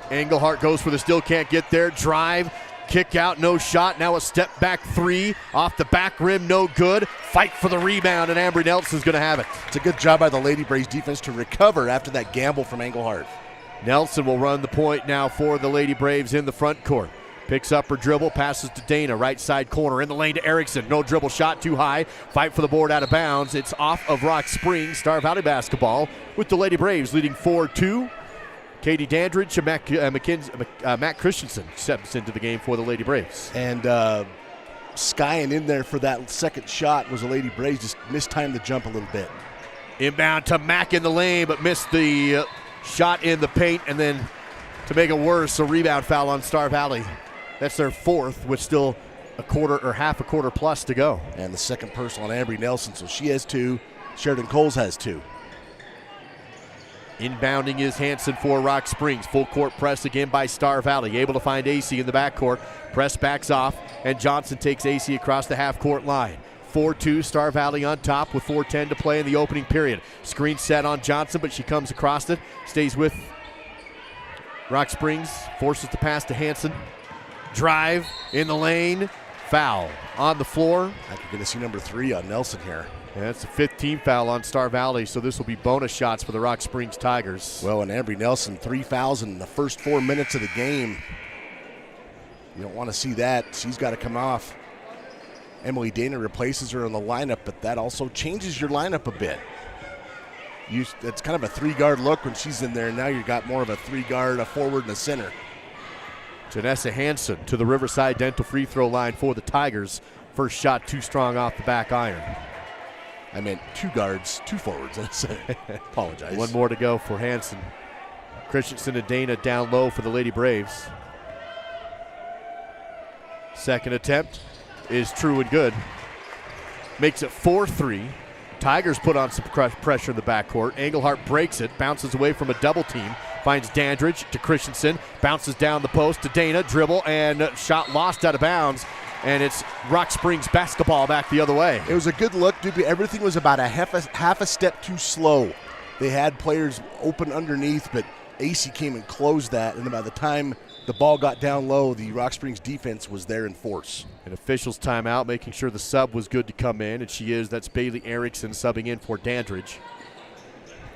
Engelhart goes for the steal, can't get there. Drive, kick out, no shot. Now a step back 3 off the back rim, no good. Fight for the rebound, and Ambry Nelson's going to have it. It's a good job by the Lady Braves defense to recover after that gamble from Engelhart. Nelson will run the point now for the Lady Braves in the front court. Picks up her dribble, passes to Dana, right side corner, in the lane to Erickson. No dribble shot, too high. Fight for the board out of bounds. It's off of Rock Springs. Star Valley basketball with the Lady Braves leading 4-2. Katie Dandridge and Matt Christensen steps into the game for the Lady Braves. And skying in there for that second shot was the Lady Braves, just mistimed the jump a little bit. Inbound to Mack in the lane, but missed the shot in the paint, and then to make it worse, a rebound foul on Star Valley. That's their 4th with still a quarter or half a quarter plus to go. And the second personal on Ambry Nelson, so she has 2. Sheridan Coles has 2. Inbounding is Hanson for Rock Springs. Full court press again by Star Valley. Able to find AC in the backcourt. Press backs off, and Johnson takes AC across the half-court line. 4-2, Star Valley on top with 4:10 to play in the opening period. Screen set on Johnson, but she comes across it. Stays with Rock Springs. Forces the pass to Hanson. Drive in the lane. Foul on the floor. I think you're going to see number 3 on Nelson here. Yeah, that's the 5th team foul on Star Valley, so this will be bonus shots for the Rock Springs Tigers. Well, and Ambry Nelson, 3 fouls in the first 4 minutes of the game. You don't want to see that. She's got to come off. Emily Dana replaces her in the lineup, but that also changes your lineup a bit. It's kind of a 3-guard look when she's in there. Now you've got more of a 3-guard, a forward, and a center. Janessa Hansen to the Riverside Dental free throw line for the Tigers. First shot too strong off the back iron. I meant 2 guards, 2 forwards. Apologize. One more to go for Hansen. Christensen and Dana down low for the Lady Braves. Second attempt is true and good. Makes it 4-3. Tigers put on some pressure in the backcourt. Engelhardt breaks it, bounces away from a double team. Finds Dandridge to Christensen, bounces down the post to Dana, dribble, and shot lost out of bounds. And it's Rock Springs basketball back the other way. It was a good look, dude. Everything was about a half a step too slow. They had players open underneath, but AC came and closed that. And by the time the ball got down low, the Rock Springs defense was there in force. An official's timeout, making sure the sub was good to come in, and she is. That's Bailey Erickson subbing in for Dandridge.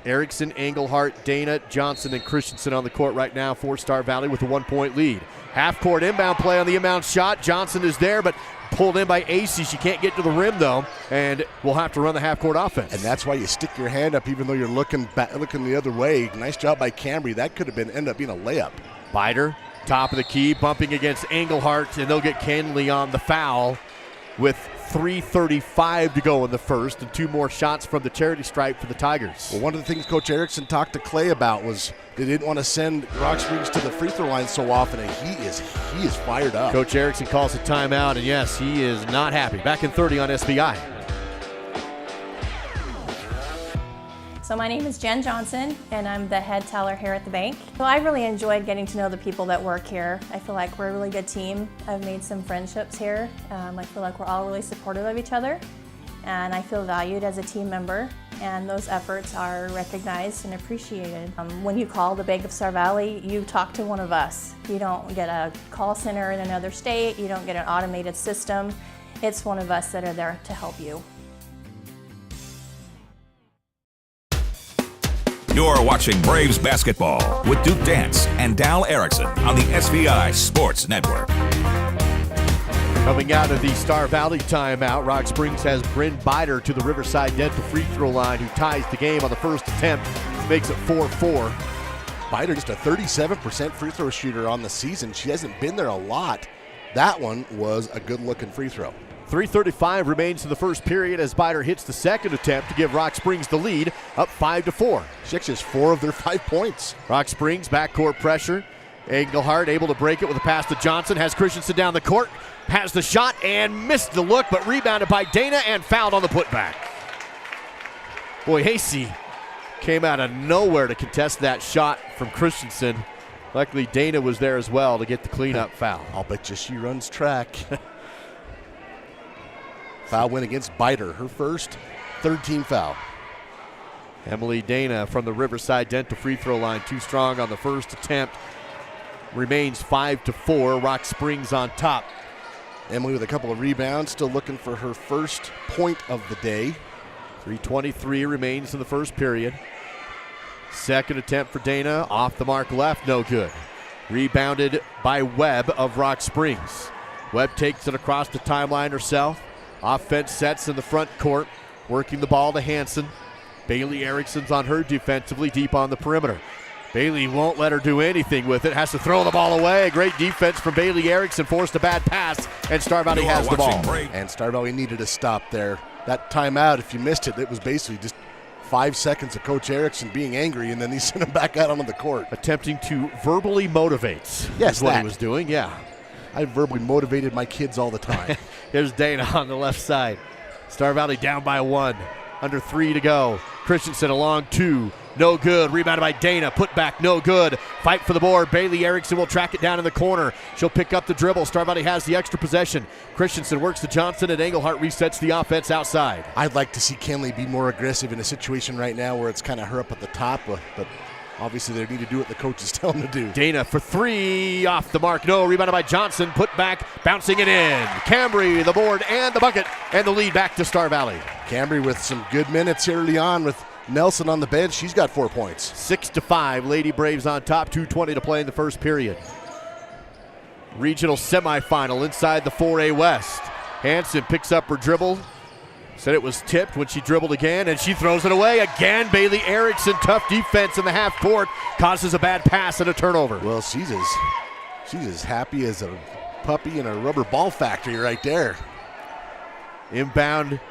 Erickson, Engelhardt, Dana, Johnson, and Christensen on the court right now for Star Valley with a 1-point lead. Half-court inbound play on the inbound shot. Johnson is there, but pulled in by AC. She can't get to the rim, though, and we'll have to run the half-court offense. And that's why you stick your hand up even though you're looking the other way. Nice job by Cambry. That could have ended up being a layup. Biter, top of the key, bumping against Engelhardt, and they'll get Kenley on the foul with 3:35 to go in the first, and 2 more shots from the charity stripe for the Tigers. Well, one of the things Coach Erickson talked to Clay about was they didn't want to send Rock Springs to the free throw line so often, and he is fired up. Coach Erickson calls a timeout, and yes, he is not happy. Back in 30 on SBI. So my name is Jen Johnson, and I'm the head teller here at the bank. So I really enjoyed getting to know the people that work here. I feel like we're a really good team. I've made some friendships here. I feel like we're all really supportive of each other, and I feel valued as a team member, and those efforts are recognized and appreciated. When you call the Bank of Star Valley, you talk to one of us. You don't get a call center in another state. You don't get an automated system. It's one of us that are there to help you. You're watching Braves basketball with Duke Dance and Dal Erickson on the SVI Sports Network. Coming out of the Star Valley timeout, Rock Springs has Bryn Biter to the Riverside Dental free throw line, who ties the game on the first attempt, makes it 4-4. Biter just a 37% free throw shooter on the season. She hasn't been there a lot. That one was a good-looking free throw. 3:35 remains in the first period as Biter hits the second attempt to give Rock Springs the lead, up 5-4. She actually has 4 of their 5 points. Rock Springs backcourt pressure. Engelhardt able to break it with a pass to Johnson, has Christensen down the court, has the shot and missed the look, but rebounded by Dana and fouled on the putback. Boy, Hasey came out of nowhere to contest that shot from Christensen. Luckily, Dana was there as well to get the cleanup foul. I'll bet you she runs track. Foul win against Biter, her first, 13 foul. Emily Dana from the Riverside Dental free throw line, too strong on the first attempt. Remains 5-4, Rock Springs on top. Emily with a couple of rebounds, still looking for her first point of the day. 3:23 remains in the first period. Second attempt for Dana, off the mark left, no good. Rebounded by Webb of Rock Springs. Webb takes it across the timeline herself. Offense sets in the front court, working the ball to Hansen. Bailey Erickson's on her defensively, deep on the perimeter. Bailey won't let her do anything with it, has to throw the ball away. Great defense from Bailey Erickson, forced a bad pass, and Star Valley has the ball. And Star Valley needed a stop there. That timeout, if you missed it, it was basically just 5 seconds of Coach Erickson being angry, and then he sent him back out onto the court. Attempting to verbally motivate. Yes, is what he was doing, yeah. I verbally motivated my kids all the time. Here's Dana on the left side. Star Valley down by 1. Under 3 to go. Christensen along 2. No good. Rebounded by Dana. Put back. No good. Fight for the board. Bailey Erickson will track it down in the corner. She'll pick up the dribble. Star Valley has the extra possession. Christensen works to Johnson, and Engelhardt resets the offense outside. I'd like to see Kenley be more aggressive in a situation right now where it's kind of her up at the top, but obviously they need to do what the coach is telling them to do. Dana for 3, off the mark. No, rebounded by Johnson. Put back, bouncing it in. Cambry, the board and the bucket, and the lead back to Star Valley. Cambry with some good minutes early on with Nelson on the bench. She's got 4 points. 6-5, Lady Braves on top, 2:20 to play in the first period. Regional semifinal inside the 4A West. Hanson picks up her dribble. Said it was tipped when she dribbled again, and she throws it away again. Bailey Erickson, tough defense in the half court, causes a bad pass and a turnover. Well, she's as happy as a puppy in a rubber ball factory right there. Inbound,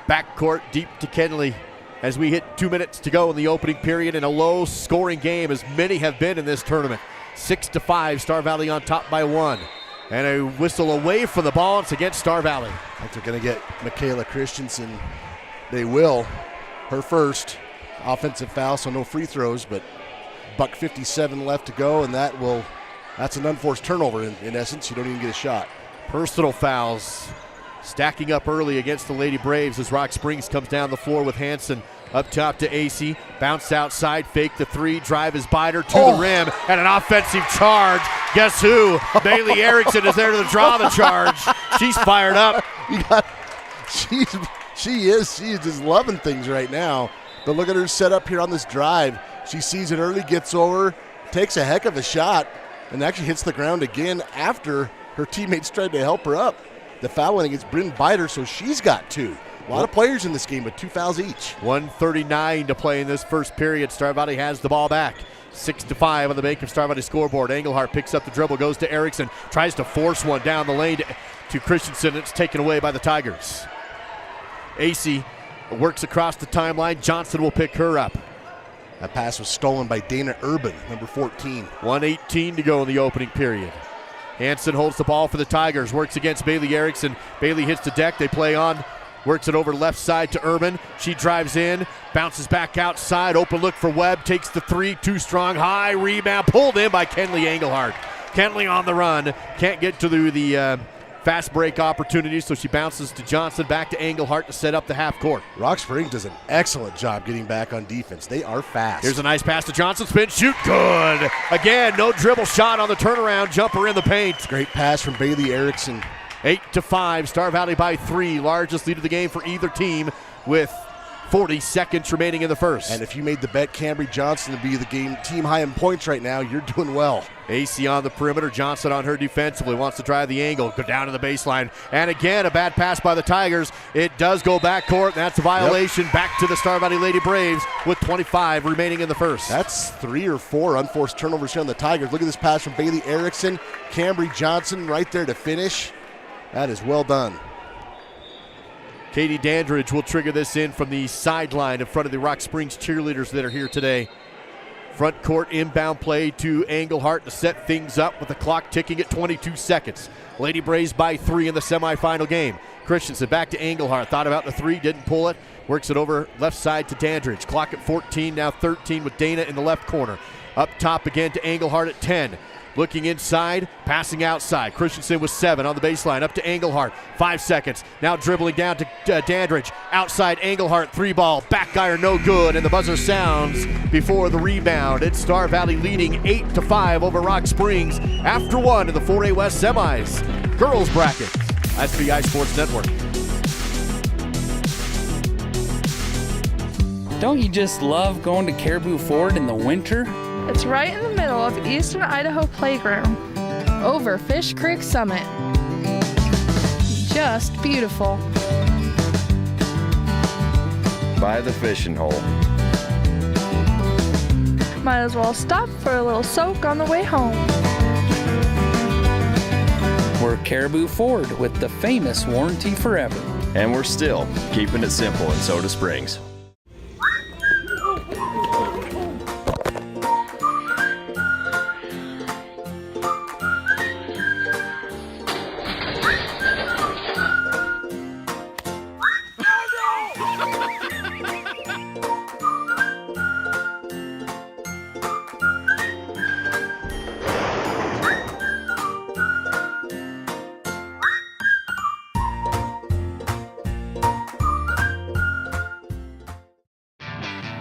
backcourt, deep to Kenley as we hit 2 minutes to go in the opening period in a low-scoring game, as many have been in this tournament. 6-5, Star Valley on top by 1. And a whistle away from the ball. It's against Star Valley. I think they're going to get Michaela Christensen. They will. Her first offensive foul, so no free throws, but $1:57 left to go, and that's an unforced turnover in essence. You don't even get a shot. Personal fouls stacking up early against the Lady Braves as Rock Springs comes down the floor with Hanson up top to AC. Bounce outside, fake the three, drive is Bider to the rim, and an offensive charge. Guess who? Bailey Erickson is there to draw the charge. She's fired up. She is just loving things right now. But look at her set up here on this drive. She sees it early, gets over, takes a heck of a shot, and actually hits the ground again after her teammates tried to help her up. The foul went against Bryn Bider, so she's got 2. A lot of players in this game with 2 fouls each. 1:39 to play in this first period. Star Valley has the ball back. 6-5 on the Bank of Star Valley scoreboard. Engelhardt picks up the dribble, goes to Erickson, tries to force one down the lane to Christensen. It's taken away by the Tigers. AC works across the timeline. Johnson will pick her up. That pass was stolen by Dana Urban, number 14. 1:18 to go in the opening period. Hanson holds the ball for the Tigers, works against Bailey Erickson. Bailey hits the deck, they play on. Works it over left side to Urban. She drives in, bounces back outside. Open look for Webb. Takes the three. Too strong. High rebound. Pulled in by Kenley Engelhardt. Kenley on the run. Can't get to the fast break opportunity, so she bounces to Johnson. Back to Engelhardt to set up the half court. Rock Springs does an excellent job getting back on defense. They are fast. Here's a nice pass to Johnson. Spin, shoot, good. Again, no dribble shot on the turnaround. Jumper in the paint. Great pass from Bailey Erickson. 8-5, Star Valley by 3. Largest lead of the game for either team with 40 seconds remaining in the first. And if you made the bet Cambry Johnson to be the game team high in points right now, you're doing well. AC on the perimeter, Johnson on her defensively, wants to drive the angle, go down to the baseline. And again, a bad pass by the Tigers. It does go backcourt, and that's a violation. Yep. Back to the Star Valley Lady Braves with 25 remaining in the first. That's 3 or 4 unforced turnovers here on the Tigers. Look at this pass from Bailey Erickson. Cambry Johnson right there to finish. That is well done. Katie Dandridge will trigger this in from the sideline in front of the Rock Springs cheerleaders that are here today. Front court inbound play to Engelhardt to set things up with the clock ticking at 22 seconds. Lady Braves by 3 in the semifinal game. Christensen back to Engelhardt. Thought about the three, didn't pull it. Works it over left side to Dandridge. Clock at 14, now 13 with Dana in the left corner. Up top again to Engelhardt at 10. Looking inside, passing outside. Christensen with 7 on the baseline. Up to Engelhardt. 5 seconds. Now dribbling down to Dandridge. Outside Engelhardt. 3-ball. Back iron no good. And the buzzer sounds before the rebound. It's Star Valley leading 8-5 over Rock Springs after 1 in the 4A West semis. Girls bracket. SBI Sports Network. Don't you just love going to Caribou Ford in the winter? It's right in the middle of Eastern Idaho Playground, over Fish Creek Summit. Just beautiful. By the fishing hole. Might as well stop for a little soak on the way home. We're Caribou Ford with the famous warranty forever. And we're still keeping it simple in Soda Springs.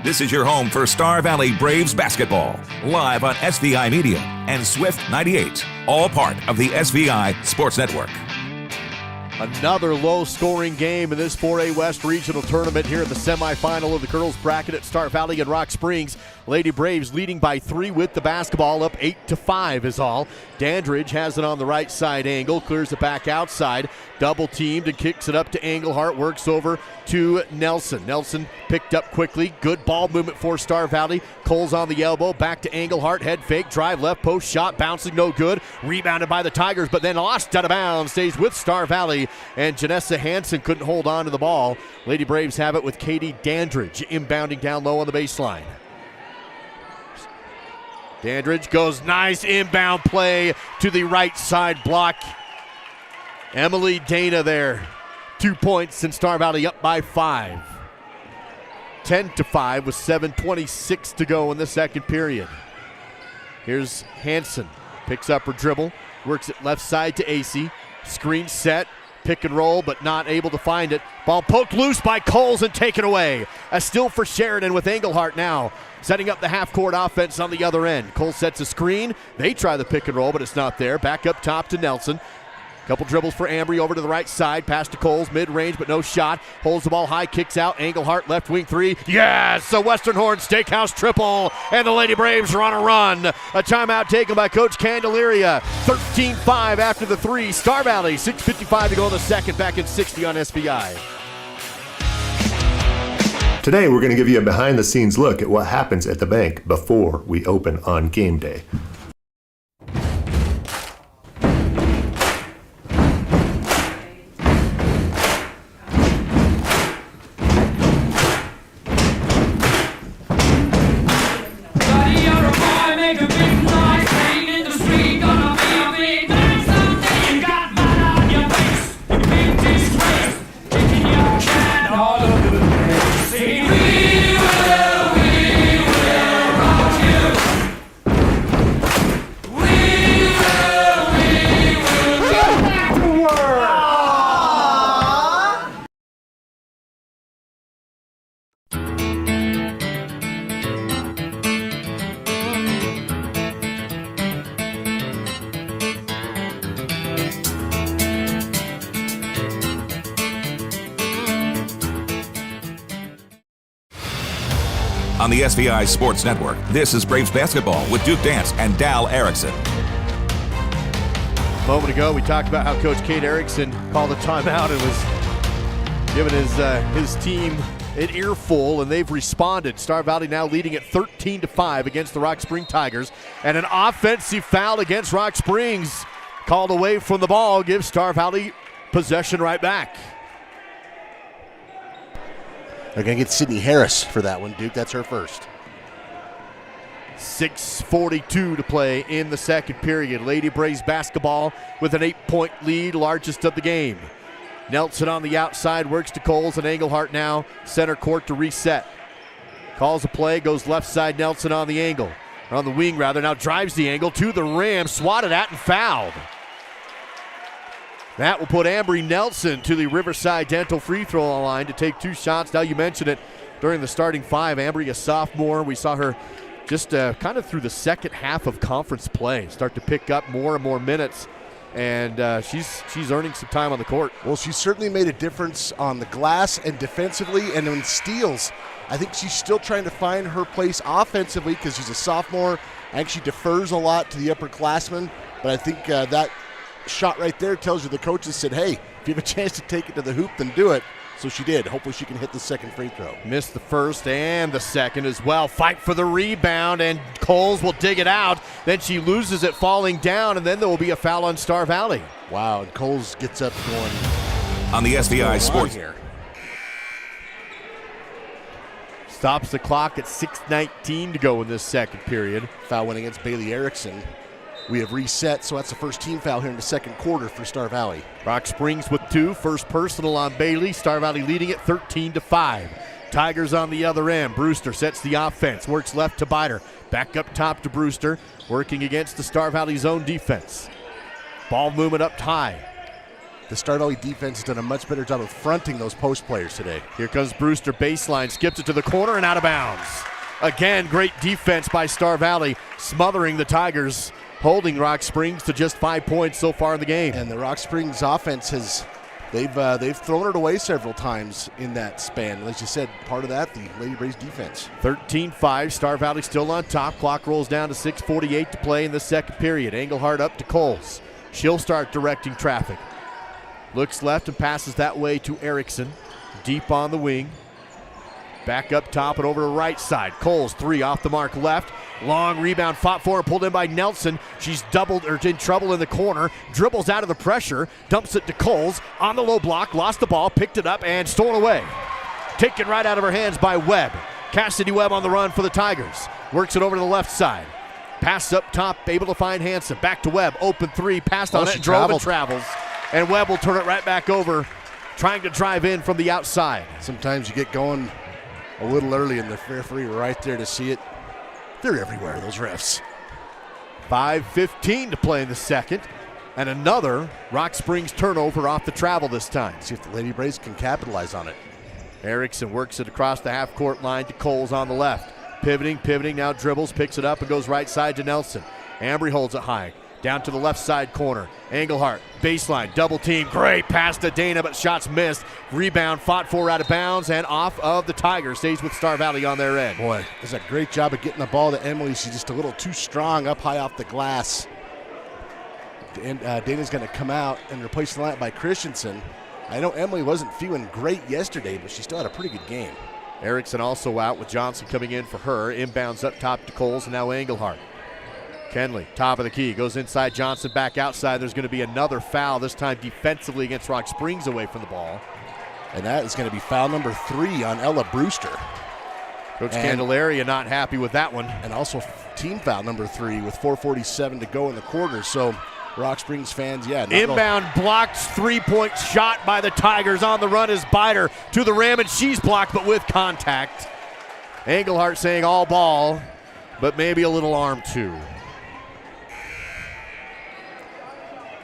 This is your home for Star Valley Braves basketball, live on SVI Media and Swift 98, all part of the SVI Sports Network. Another low-scoring game in this 4A West Regional Tournament here in the semifinal of the girls bracket at Star Valley and Rock Springs. Lady Braves leading by 3 with the basketball, up 8-5 is all. Dandridge has it on the right side angle, clears it back outside, double teamed and kicks it up to Englehart, works over to Nelson. Nelson picked up quickly, good ball movement for Star Valley. Coles on the elbow, back to Englehart, head fake, drive left post shot, bouncing no good, rebounded by the Tigers, but then lost out of bounds, stays with Star Valley, and Janessa Hansen couldn't hold on to the ball. Lady Braves have it with Katie Dandridge inbounding down low on the baseline. Dandridge goes nice inbound play to the right side block. Emily Dana there. 2 points and Star Valley up by 5. 10-5 with 7:26 to go in the second period. Here's Hansen. Picks up her dribble. Works it left side to AC. Screen set. Pick and roll, but not able to find it. Ball poked loose by Coles and taken away. A steal for Sheridan with Englehart now setting up the half-court offense on the other end. Cole sets a screen. They try the pick and roll, but it's not there. Back up top to Nelson. Couple dribbles for Ambry over to the right side. Pass to Coles, mid-range, but no shot. Holds the ball high, kicks out. Englehart, left wing three. Yes! A Western Horn Steakhouse triple, and the Lady Braves are on a run. A timeout taken by Coach Candelaria. 13-5 after the three. Star Valley, 6:55 to go in the second. Back in 60 on SVI. Today, we're going to give you a behind-the-scenes look at what happens at the bank before we open on game day. On the SVI Sports Network, this is Braves basketball with Duke Dance and Dal Erickson. A moment ago, we talked about how Coach Kate Erickson called a timeout and was giving his team an earful, and they've responded. Star Valley now leading at 13-5 against the Rock Spring Tigers, and an offensive foul against Rock Springs called away from the ball gives Star Valley possession right back. They're going to get Sydney Harris for that one, Duke. That's her first. 6:42 to play in the second period. Lady Braves basketball with an 8-point lead, largest of the game. Nelson on the outside, works to Coles, and Englehart now center court to reset. Calls a play, goes left side, Nelson on the angle. Or on the wing, rather, now drives the angle to the rim, swatted at and fouled. That will put Ambry Nelson to the Riverside Dental free throw line to take 2 shots. Now you mentioned it during the starting 5. Ambry, a sophomore. We saw her just kind of through the second half of conference play start to pick up more and more minutes, and she's earning some time on the court. Well, she certainly made a difference on the glass and defensively, and in steals. I think she's still trying to find her place offensively because she's a sophomore. I think she defers a lot to the upperclassmen, but I think that shot right there tells you the coaches said, hey, if you have a chance to take it to the hoop, then do it. So she did. Hopefully she can hit the second free throw. Missed the first and the second as well. Fight for the rebound, and Coles will dig it out. Then she loses it falling down, and then there will be a foul on Star Valley. Wow, and Coles gets up going. On the SVI Sports here. Stops the clock at 6:19 to go in this second period. Foul went against Bailey Erickson. We have reset, so that's the first team foul here in the second quarter for Star Valley. Rock Springs with 2, first personal on Bailey. Star Valley leading it 13-5. Tigers on the other end. Brewster sets the offense, works left to Biter. Back up top to Brewster, working against the Star Valley zone defense. Ball movement up high. The Star Valley defense has done a much better job of fronting those post players today. Here comes Brewster, baseline, skips it to the corner and out of bounds. Again, great defense by Star Valley, smothering the Tigers, holding Rock Springs to just 5 points so far in the game. And the Rock Springs offense has They've thrown it away several times in that span. As you said, part of that, the Lady Braves defense. 13-5, Star Valley still on top. Clock rolls down to 6:48 to play in the second period. Engelhardt up to Coles. She'll start directing traffic. Looks left and passes that way to Erickson. Deep on the wing. Back up top and over to right side. Coles, 3 off the mark left. Long rebound fought for and pulled in by Nelson. She's doubled or in trouble in the corner. Dribbles out of the pressure. Dumps it to Coles. On the low block. Lost the ball. Picked it up and stolen away. Taken right out of her hands by Webb. Cassidy Webb on the run for the Tigers. Works it over to the left side. Pass up top. Able to find Hansen. Back to Webb. Open 3. Passed on it. Drove and travels. And Webb will turn it right back over. Trying to drive in from the outside. Sometimes you get going a little early and the referee right there to see it. They're everywhere, those refs. 5:15 to play in the second. And another Rock Springs turnover off the travel this time. See if the Lady Braves can capitalize on it. Erickson works it across the half-court line to Coles on the left. Pivoting, now dribbles, picks it up and goes right side to Nelson. Ambry holds it high. Down to the left side corner. Engelhardt, baseline, double team. Great pass to Dana, but shots missed. Rebound fought for out of bounds and off of the Tigers. Stays with Star Valley on their end. Boy, does a great job of getting the ball to Emily. She's just a little too strong up high off the glass. And Dana's going to come out and replace the lineup by Christensen. I know Emily wasn't feeling great yesterday, but she still had a pretty good game. Erickson also out with Johnson coming in for her. Inbounds up top to Coles and now Engelhardt. Kenley, top of the key, goes inside, Johnson back outside. There's going to be another foul, this time defensively against Rock Springs away from the ball. And that is going to be foul number 3 on Ella Brewster. Coach Candelaria not happy with that one. And also team foul number 3 with 4:47 to go in the quarter. So Rock Springs fans, inbound blocked, 3-point shot by the Tigers. On the run is Biter to the rim, and she's blocked, but with contact. Engelhardt saying all ball, but maybe a little arm too.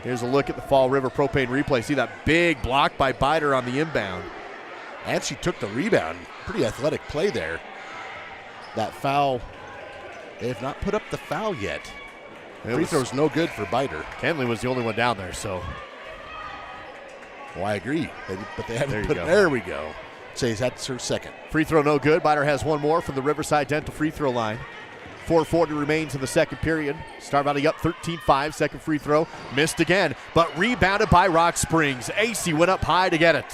Here's a look at the Fall River Propane replay. See that big block by Biter on the inbound. And she took the rebound. Pretty athletic play there. That foul, they have not put up the foul yet. Free throw's no good for Biter. Kenley was the only one down there, so. Well, I agree, but they haven't put it. There we go. Says that's her second. Free throw no good. Biter has one more from the Riverside Dental free throw line. 4:40 remains in the second period. Star Valley up 13-5. Second free throw missed again, but rebounded by Rock Springs. AC went up high to get it.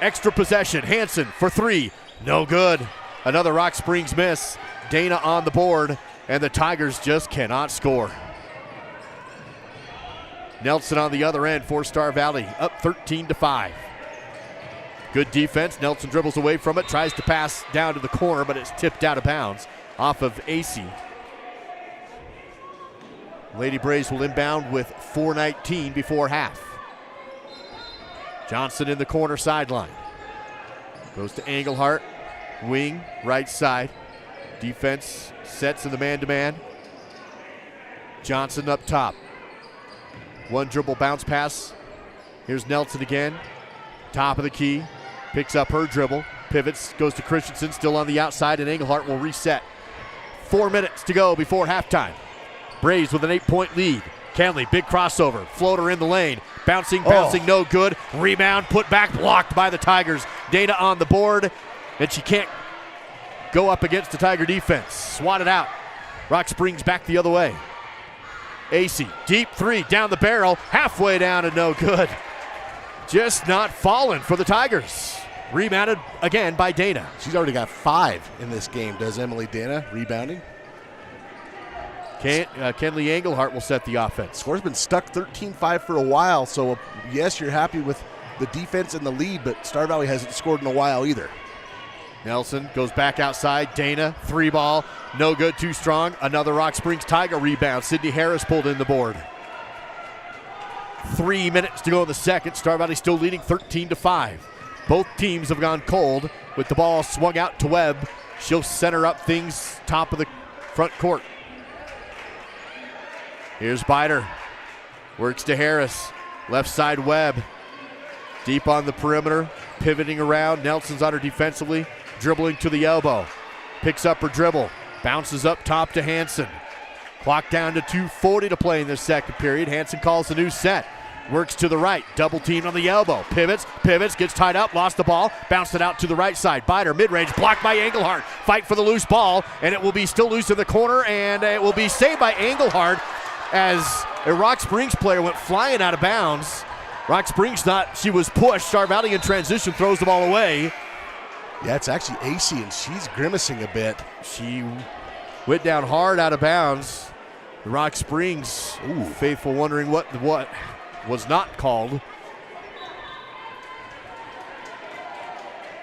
Extra possession. Hansen for 3. No good. Another Rock Springs miss. Dana on the board, and the Tigers just cannot score. Nelson on the other end for Star Valley, up 13-5. Good defense. Nelson dribbles away from it, tries to pass down to the corner, but it's tipped out of bounds off of AC. Lady Braves will inbound with 4:19 before half. Johnson in the corner sideline. Goes to Engelhardt. Wing, right side. Defense sets in the man-to-man. Johnson up top. One dribble bounce pass. Here's Nelson again. Top of the key. Picks up her dribble. Pivots, goes to Christensen, still on the outside, and Engelhardt will reset. 4 minutes to go before halftime. Braves with an 8-point lead. Canley, big crossover. Floater in the lane. Bouncing, no good. Rebound, put back, blocked by the Tigers. Dana on the board, and she can't go up against the Tiger defense. Swatted out. Rock Springs back the other way. AC, deep 3, down the barrel, halfway down and no good. Just not falling for the Tigers. Rebounded again by Dana. She's already got 5 in this game, does Emily Dana, rebounding. Kenley Engelhardt will set the offense. Score's been stuck 13-5 for a while, so yes, you're happy with the defense and the lead, but Star Valley hasn't scored in a while either. Nelson goes back outside. Dana, 3 ball, no good, too strong. Another Rock Springs Tiger rebound. Sydney Harris pulled in the board. 3 minutes to go in the second. Star Valley still leading 13-5. Both teams have gone cold with the ball swung out to Webb. She'll center up things top of the front court. Here's Biter. Works to Harris. Left side Webb. Deep on the perimeter. Pivoting around. Nelson's on her defensively. Dribbling to the elbow. Picks up her dribble. Bounces up top to Hansen. Clock down to 2:40 to play in this second period. Hansen calls the new set. Works to the right, double teamed on the elbow. Pivots, gets tied up, lost the ball, bounced it out to the right side. Biter, mid-range, blocked by Engelhardt. Fight for the loose ball, and it will be still loose in the corner, and it will be saved by Engelhardt as a Rock Springs player went flying out of bounds. Rock Springs thought she was pushed. Star Valley in transition throws the ball away. Yeah, it's actually AC, and she's grimacing a bit. She went down hard out of bounds. The Rock Springs faithful wondering what was not called.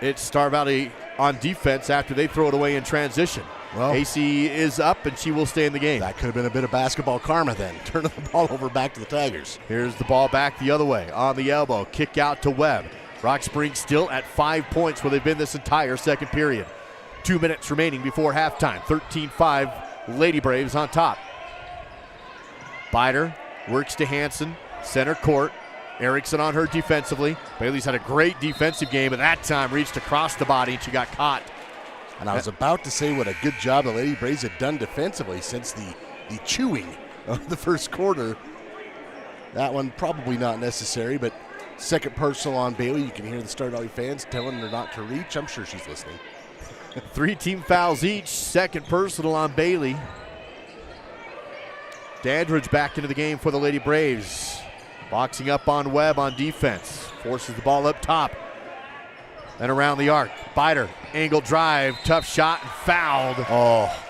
It's Star Valley on defense after they throw it away in transition. Well, AC is up and she will stay in the game. That could have been a bit of basketball karma then. Turning the ball over back to the Tigers. Here's the ball back the other way. On the elbow, kick out to Webb. Rock Springs still at 5 points where they've been this entire second period. 2 minutes remaining before halftime. 13-5 Lady Braves on top. Biter works to Hanson. Center court. Erickson on her defensively. Bailey's had a great defensive game, and that time reached across the body and she got caught. And I was about to say what a good job the Lady Braves had done defensively since the chewing of the first quarter. That one probably not necessary, but second personal on Bailey. You can hear the Star Valley fans telling her not to reach. I'm sure she's listening. 3 team fouls each. Second personal on Bailey. Dandridge back into the game for the Lady Braves. Boxing up on Webb on defense. Forces the ball up top. And around the arc. Biter, angle drive, tough shot, and fouled.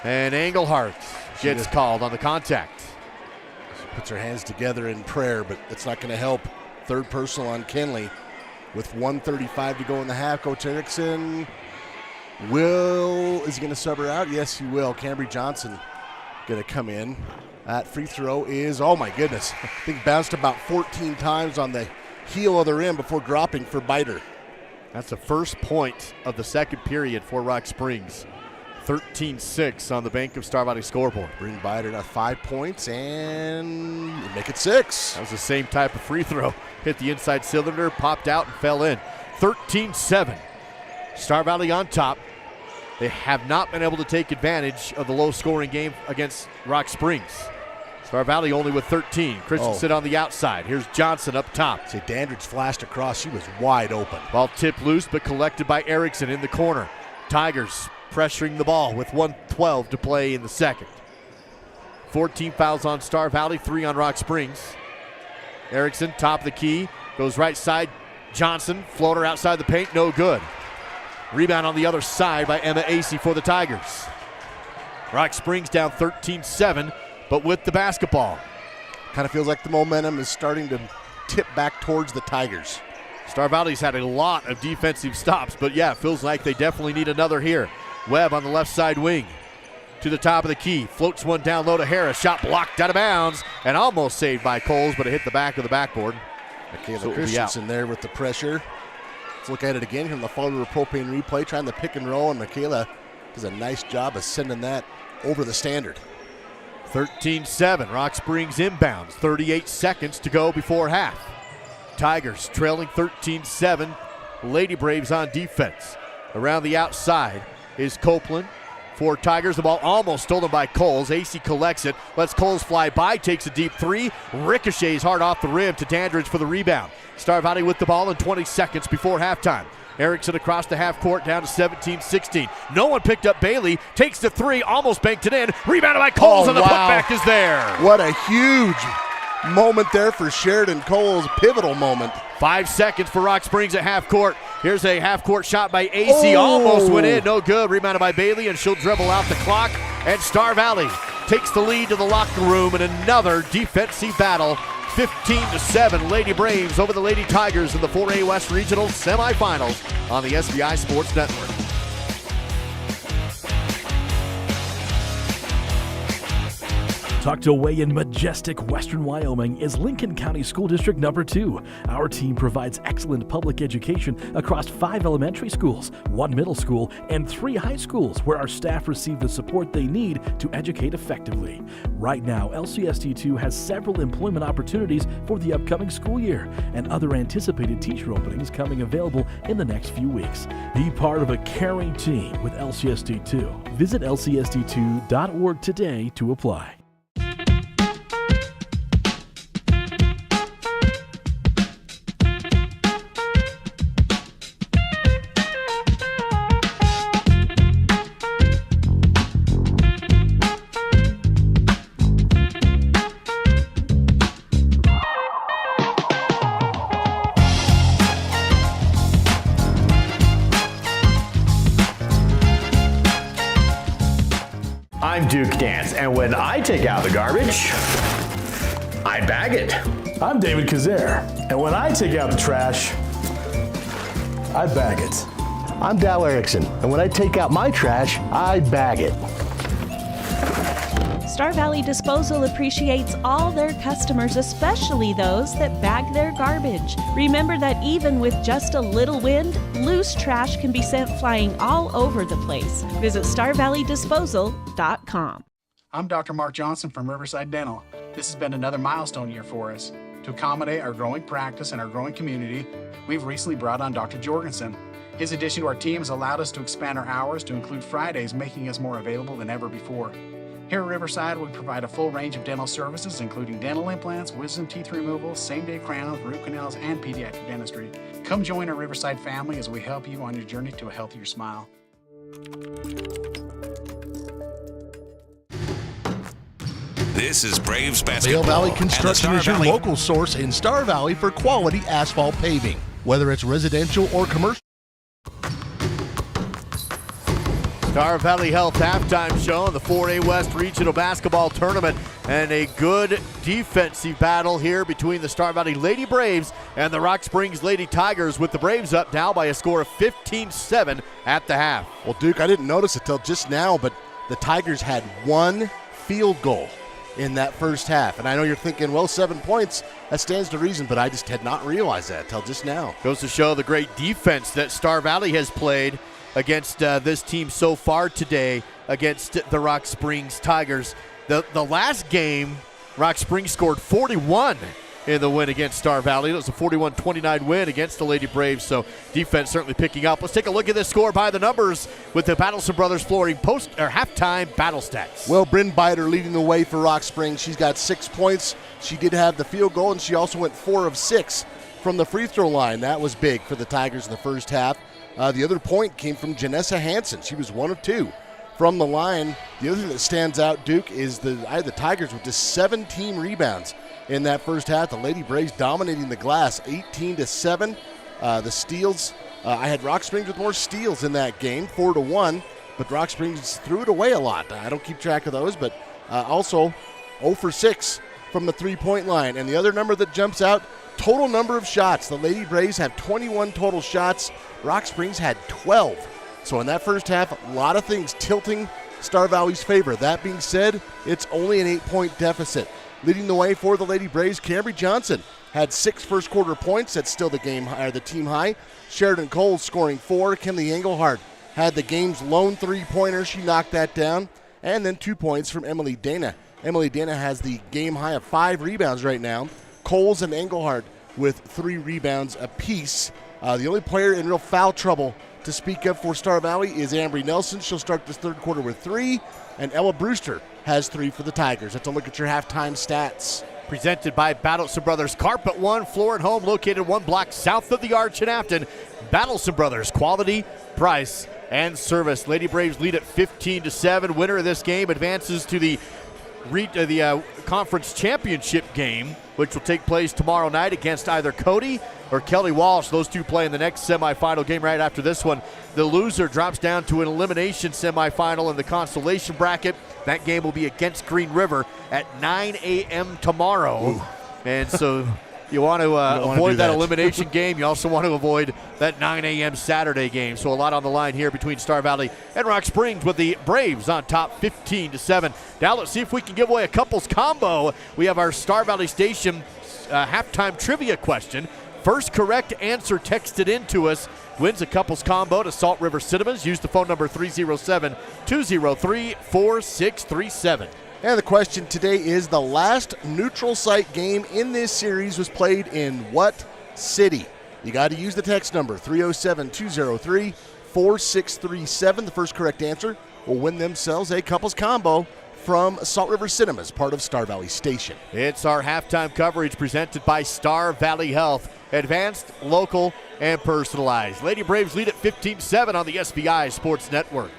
And Engelhardt gets called on the contact. She puts her hands together in prayer, but it's not going to help. Third personal on Kenley. With 1:35 to go in the half, Coach Erickson is he going to sub her out? Yes, he will. Cambry Johnson going to come in. That free throw is, oh my goodness, I think bounced about 14 times on the heel of the rim before dropping for Biter. That's the first point of the second period for Rock Springs. 13-6 on the Bank of Star Valley scoreboard. Bring Biter to 5 points and make it 6. That was the same type of free throw. Hit the inside cylinder, popped out, and fell in. 13-7. Star Valley on top. They have not been able to take advantage of the low-scoring game against Rock Springs. Star Valley only with 13. Christensen on the outside. Here's Johnson up top. See, Dandridge flashed across. She was wide open. Ball tipped loose, but collected by Erickson in the corner. Tigers pressuring the ball with 1:12 to play in the second. 14 fouls on Star Valley, 3 on Rock Springs. Erickson, top of the key, goes right side. Johnson, floater outside the paint, no good. Rebound on the other side by Emma Acey for the Tigers. Rock Springs down 13-7, but with the basketball. Kind of feels like the momentum is starting to tip back towards the Tigers. Star Valley's had a lot of defensive stops, but yeah, it feels like they definitely need another here. Webb on the left side wing. To the top of the key. Floats one down low to Harris. Shot blocked out of bounds and almost saved by Coles, but it hit the back of the backboard. Michaela Christensen there with the pressure. Let's look at it again from the follow to propane replay, trying the pick and roll, and Michaela does a nice job of sending that over the standard. 13-7. Rock Springs inbounds. 38 seconds to go before half. Tigers trailing 13-7. Lady Braves on defense. Around the outside is Copeland for Tigers. The ball almost stolen by Coles. AC collects it, lets Coles fly by, takes a deep three, ricochets hard off the rim to Dandridge for the rebound. Star Valley with the ball in 20 seconds before halftime. Erickson across the half court down to 17-16. No one picked up Bailey, takes the three, almost banked it in, rebounded by Coles, and the putback is there. What a huge moment there for Sheridan Coles, pivotal moment. 5 seconds for Rock Springs at half court. Here's a half court shot by AC, almost went in, no good. Rebounded by Bailey, and she'll dribble out the clock. And Star Valley takes the lead to the locker room in another defensive battle. 15-7, Lady Braves over the Lady Tigers in the 4A West Regional semifinals on the SVI Sports Network. Tucked away in majestic western Wyoming is Lincoln County School District Number 2. Our team provides excellent public education across 5 elementary schools, 1 middle school, and 3 high schools where our staff receive the support they need to educate effectively. Right now, LCSD2 has several employment opportunities for the upcoming school year and other anticipated teacher openings coming available in the next few weeks. Be part of a caring team with LCSD2. Visit lcsd2.org today to apply. Yes, and when I take out the garbage, I bag it. I'm David Kazare, and when I take out the trash, I bag it. I'm Dal Erickson, and when I take out my trash, I bag it. Star Valley Disposal appreciates all their customers, especially those that bag their garbage. Remember that even with just a little wind, loose trash can be sent flying all over the place. Visit StarValleyDisposal.com. I'm Dr. Mark Johnson from Riverside Dental. This has been another milestone year for us. To accommodate our growing practice and our growing community, we've recently brought on Dr. Jorgensen. His addition to our team has allowed us to expand our hours to include Fridays, making us more available than ever before. Here at Riverside, we provide a full range of dental services, including dental implants, wisdom teeth removal, same-day crowns, root canals, and pediatric dentistry. Come join our Riverside family as we help you on your journey to a healthier smile. This is Braves basketball. Avail Valley Construction is your local source in Star Valley for quality asphalt paving. Whether it's residential or commercial. Star Valley Health halftime show in the 4A West Regional Basketball Tournament, and a good defensive battle here between the Star Valley Lady Braves and the Rock Springs Lady Tigers, with the Braves up now by a score of 15-7 at the half. Well, Duke, I didn't notice it till just now, but the Tigers had one field goal in that first half. And I know you're thinking, well, 7 points, that stands to reason, but I just had not realized that till just now. Goes to show the great defense that Star Valley has played against this team so far today against the Rock Springs Tigers. The last game, Rock Springs scored 41 in the win against Star Valley. It was a 41-29 win against the Lady Braves, so defense certainly picking up. Let's take a look at this score by the numbers with the Battleson Brothers Flooring halftime battle stats. Well, Bryn Biter leading the way for Rock Springs. She's got 6 points. She did have the field goal, and she also went 4 of 6 from the free throw line. That was big for the Tigers in the first half. The other point came from Janessa Hansen. She was 1 of 2 from the line. The other thing that stands out, Duke, is the Tigers with just 17 rebounds in that first half. The Lady Braves dominating the glass 18-7. The steals, I had Rock Springs with more steals in that game, 4-1, but Rock Springs threw it away a lot. I don't keep track of those, but also 0 for 6 from the three-point line. And the other number that jumps out, total number of shots. The Lady Braves have 21 total shots. Rock Springs had 12. So in that first half, a lot of things tilting Star Valley's favor. That being said, it's only an 8-point deficit. Leading the way for the Lady Braves, Cambry Johnson had 6 first-quarter points. That's still the team high. Sheridan Cole scoring 4. Kinley Engelhardt had the game's lone three-pointer. She knocked that down. And then 2 points from Emily Dana. Emily Dana has the game high of 5 rebounds right now. Coles and Engelhardt with 3 rebounds apiece. The only player in real foul trouble to speak of for Star Valley is Ambry Nelson. She'll start this third quarter with 3. And Ella Brewster has 3 for the Tigers. Let's look at your halftime stats. Presented by Battleson Brothers Carpet One, Floor and Home, located 1 block south of the Arch in Afton. Battleson Brothers, quality, price, and service. Lady Braves lead at 15-7. Winner of this game advances to the conference championship game, which will take place tomorrow night against either Cody or Kelly Walsh. Those two play in the next semifinal game right after this one. The loser drops down to an elimination semifinal in the consolation bracket. That game will be against Green River at 9 a.m. tomorrow. Ooh. And so you want to avoid that elimination game. You also want to avoid that 9 a.m. Saturday game. So a lot on the line here between Star Valley and Rock Springs, with the Braves on top 15-7. Now let's see if we can give away a couples combo. We have our Star Valley Station halftime trivia question. First correct answer texted in to us wins a couples combo to Salt River Cinemas. Use the phone number 307-203-4637. And the question today is, the last neutral site game in this series was played in what city? You got to use the text number 307-203-4637. The first correct answer will win themselves a couples combo from Salt River Cinemas, part of Star Valley Station. It's our halftime coverage presented by Star Valley Health. Advanced, local, and personalized. Lady Braves lead at 15-7 on the SVI Sports Network.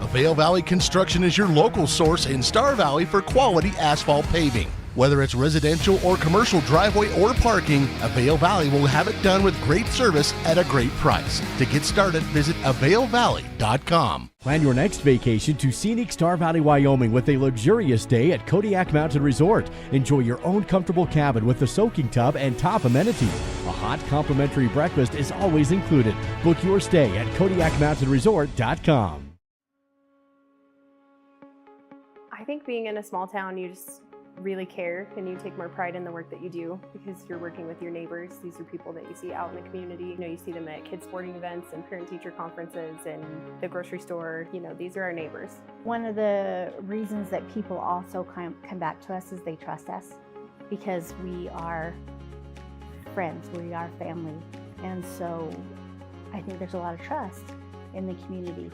Avail Valley Construction is your local source in Star Valley for quality asphalt paving. Whether it's residential or commercial driveway or parking, Avail Valley will have it done with great service at a great price. To get started, visit availvalley.com. Plan your next vacation to scenic Star Valley, Wyoming with a luxurious stay at Kodiak Mountain Resort. Enjoy your own comfortable cabin with a soaking tub and top amenities. A hot complimentary breakfast is always included. Book your stay at KodiakMountainResort.com. I think being in a small town, you just really care and you take more pride in the work that you do because you're working with your neighbors. These are people that you see out in the community. You see them at kids sporting events and parent-teacher conferences and the grocery store. These are our neighbors. One of the reasons that people also come back to us is they trust us because we are friends, we are family. And so I think there's a lot of trust in the community.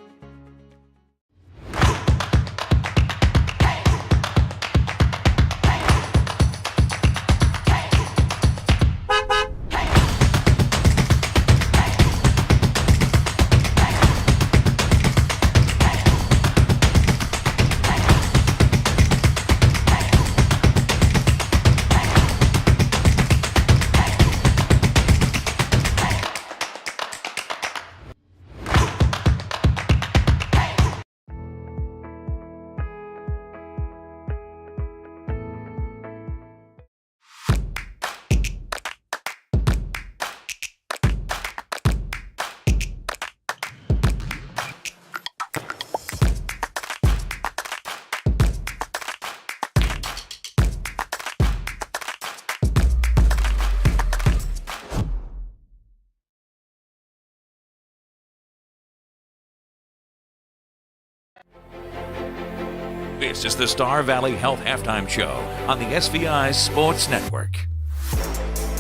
This is the Star Valley Health Halftime Show on the SVI Sports Network.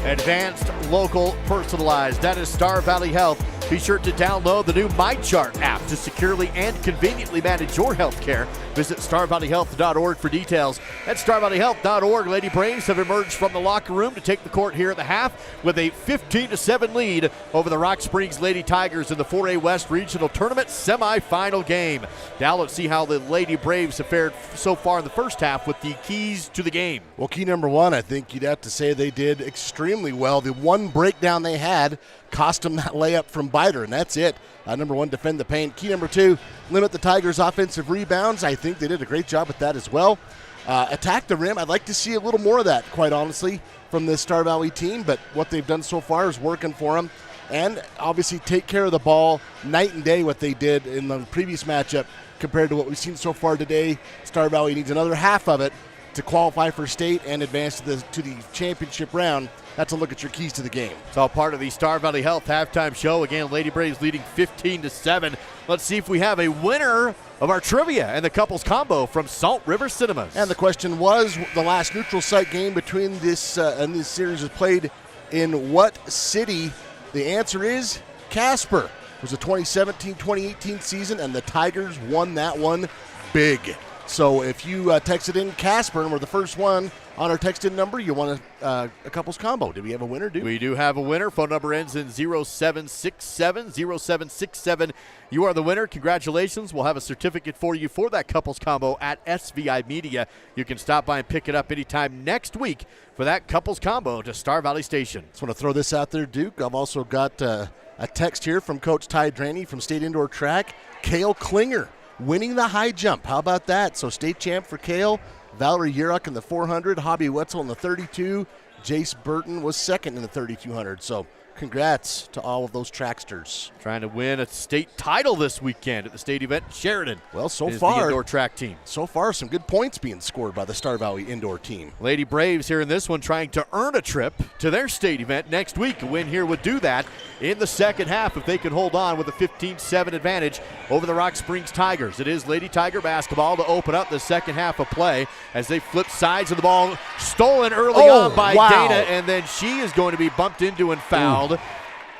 Advanced, local, personalized. That is Star Valley Health. Be sure to download the new MyChart app to securely and conveniently manage your health care. Visit starvalleyhealth.org for details. At starvalleyhealth.org, Lady Braves have emerged from the locker room to take the court here at the half with a 15-7 lead over the Rock Springs Lady Tigers in the 4A West Regional Tournament semifinal game. Now let's see how the Lady Braves have fared so far in the first half with the keys to the game. Well, key number one, I think you'd have to say they did extremely well. The one breakdown they had cost them that layup from Biter, and that's it. Number one, defend the paint. Key number two, limit the Tigers' offensive rebounds. I think they did a great job with that as well. Attack the rim. I'd like to see a little more of that, quite honestly, from this Star Valley team, but what they've done so far is working for them. And obviously take care of the ball night and day what they did in the previous matchup compared to what we've seen so far today. Star Valley needs another half of it to qualify for state and advance to the championship round. That's a look at your keys to the game. It's all part of the Star Valley Health halftime show. Again, Lady Braves leading 15-7. Let's see if we have a winner of our trivia and the couples combo from Salt River Cinemas. And the question was, the last neutral site game between this and this series was played in what city? The answer is Casper. It was a 2017-2018 season, and the Tigers won that one big. So if you texted in Casper and were the first one on our text-in number, you won a couples combo. Did we have a winner, Duke? We do have a winner. Phone number ends in 0767. 0767. You are the winner. Congratulations. We'll have a certificate for you for that couples combo at SVI Media. You can stop by and pick it up anytime next week for that couples combo to Star Valley Station. Just want to throw this out there, Duke. I've also got a text here from Coach Ty Draney from State Indoor Track. Kale Klinger winning the high jump. How about that? So state champ for Kale. Valerie Uruk in the 400. Hobby Wetzel in the 32. Jace Burton was second in the 3200. So congrats to all of those tracksters. Trying to win a state title this weekend at the state event in Sheridan. Well, so is far, the indoor track team. So far, some good points being scored by the Star Valley indoor team. Lady Braves here in this one trying to earn a trip to their state event next week. A win here would do that in the second half if they can hold on with a 15-7 advantage over the Rock Springs Tigers. It is Lady Tiger basketball to open up the second half of play as they flip sides of the ball. Stolen early on by Dana, and then she is going to be bumped into and fouled.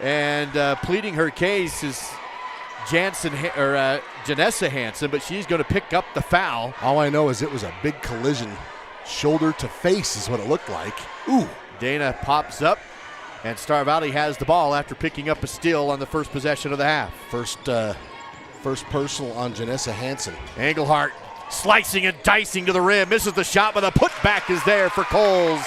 And pleading her case is Janessa Hansen, but she's going to pick up the foul. All I know is it was a big collision. Shoulder to face is what it looked like. Ooh. Dana pops up, and Star Valley has the ball after picking up a steal on the first possession of the half. First personal on Janessa Hansen. Engelhardt Slicing and dicing to the rim. Misses the shot, but the putback is there for Coles.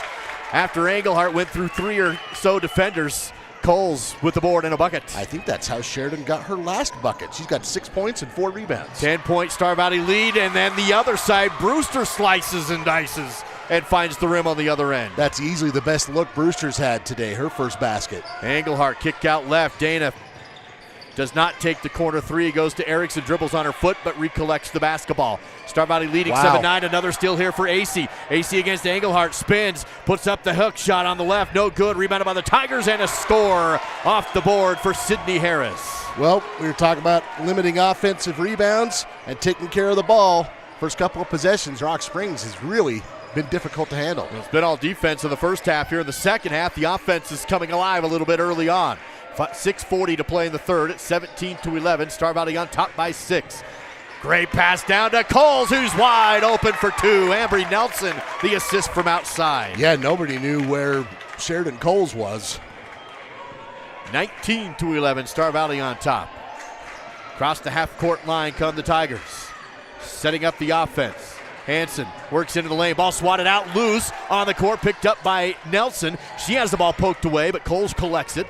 After Engelhardt went through 3 or so defenders, Coles with the board and a bucket. I think that's how Sheridan got her last bucket. She's got 6 points and 4 rebounds. 10-point Star Valley lead, and then the other side, Brewster slices and dices and finds the rim on the other end. That's easily the best look Brewster's had today, her first basket. Engelhardt kick out left. Dana does not take the corner 3. Goes to Erickson, dribbles on her foot, but recollects the basketball. Star Valley leading 7-9. Another steal here for AC. AC against Engelhardt, spins, puts up the hook shot on the left. No good. Rebounded by the Tigers, and a score off the board for Sydney Harris. Well, we were talking about limiting offensive rebounds and taking care of the ball. First couple of possessions, Rock Springs has really been difficult to handle. It's been all defense in the first half. Here in the second half, the offense is coming alive a little bit early on. 6:40 to play in the third. It's 17-11. Star Valley on top by 6. Great pass down to Coles, who's wide open for 2. Ambry Nelson, the assist from outside. Yeah, nobody knew where Sheridan Coles was. 19-11. Star Valley on top. Across the half-court line come the Tigers. Setting up the offense. Hanson works into the lane. Ball swatted out loose on the court. Picked up by Nelson. She has the ball poked away, but Coles collects it.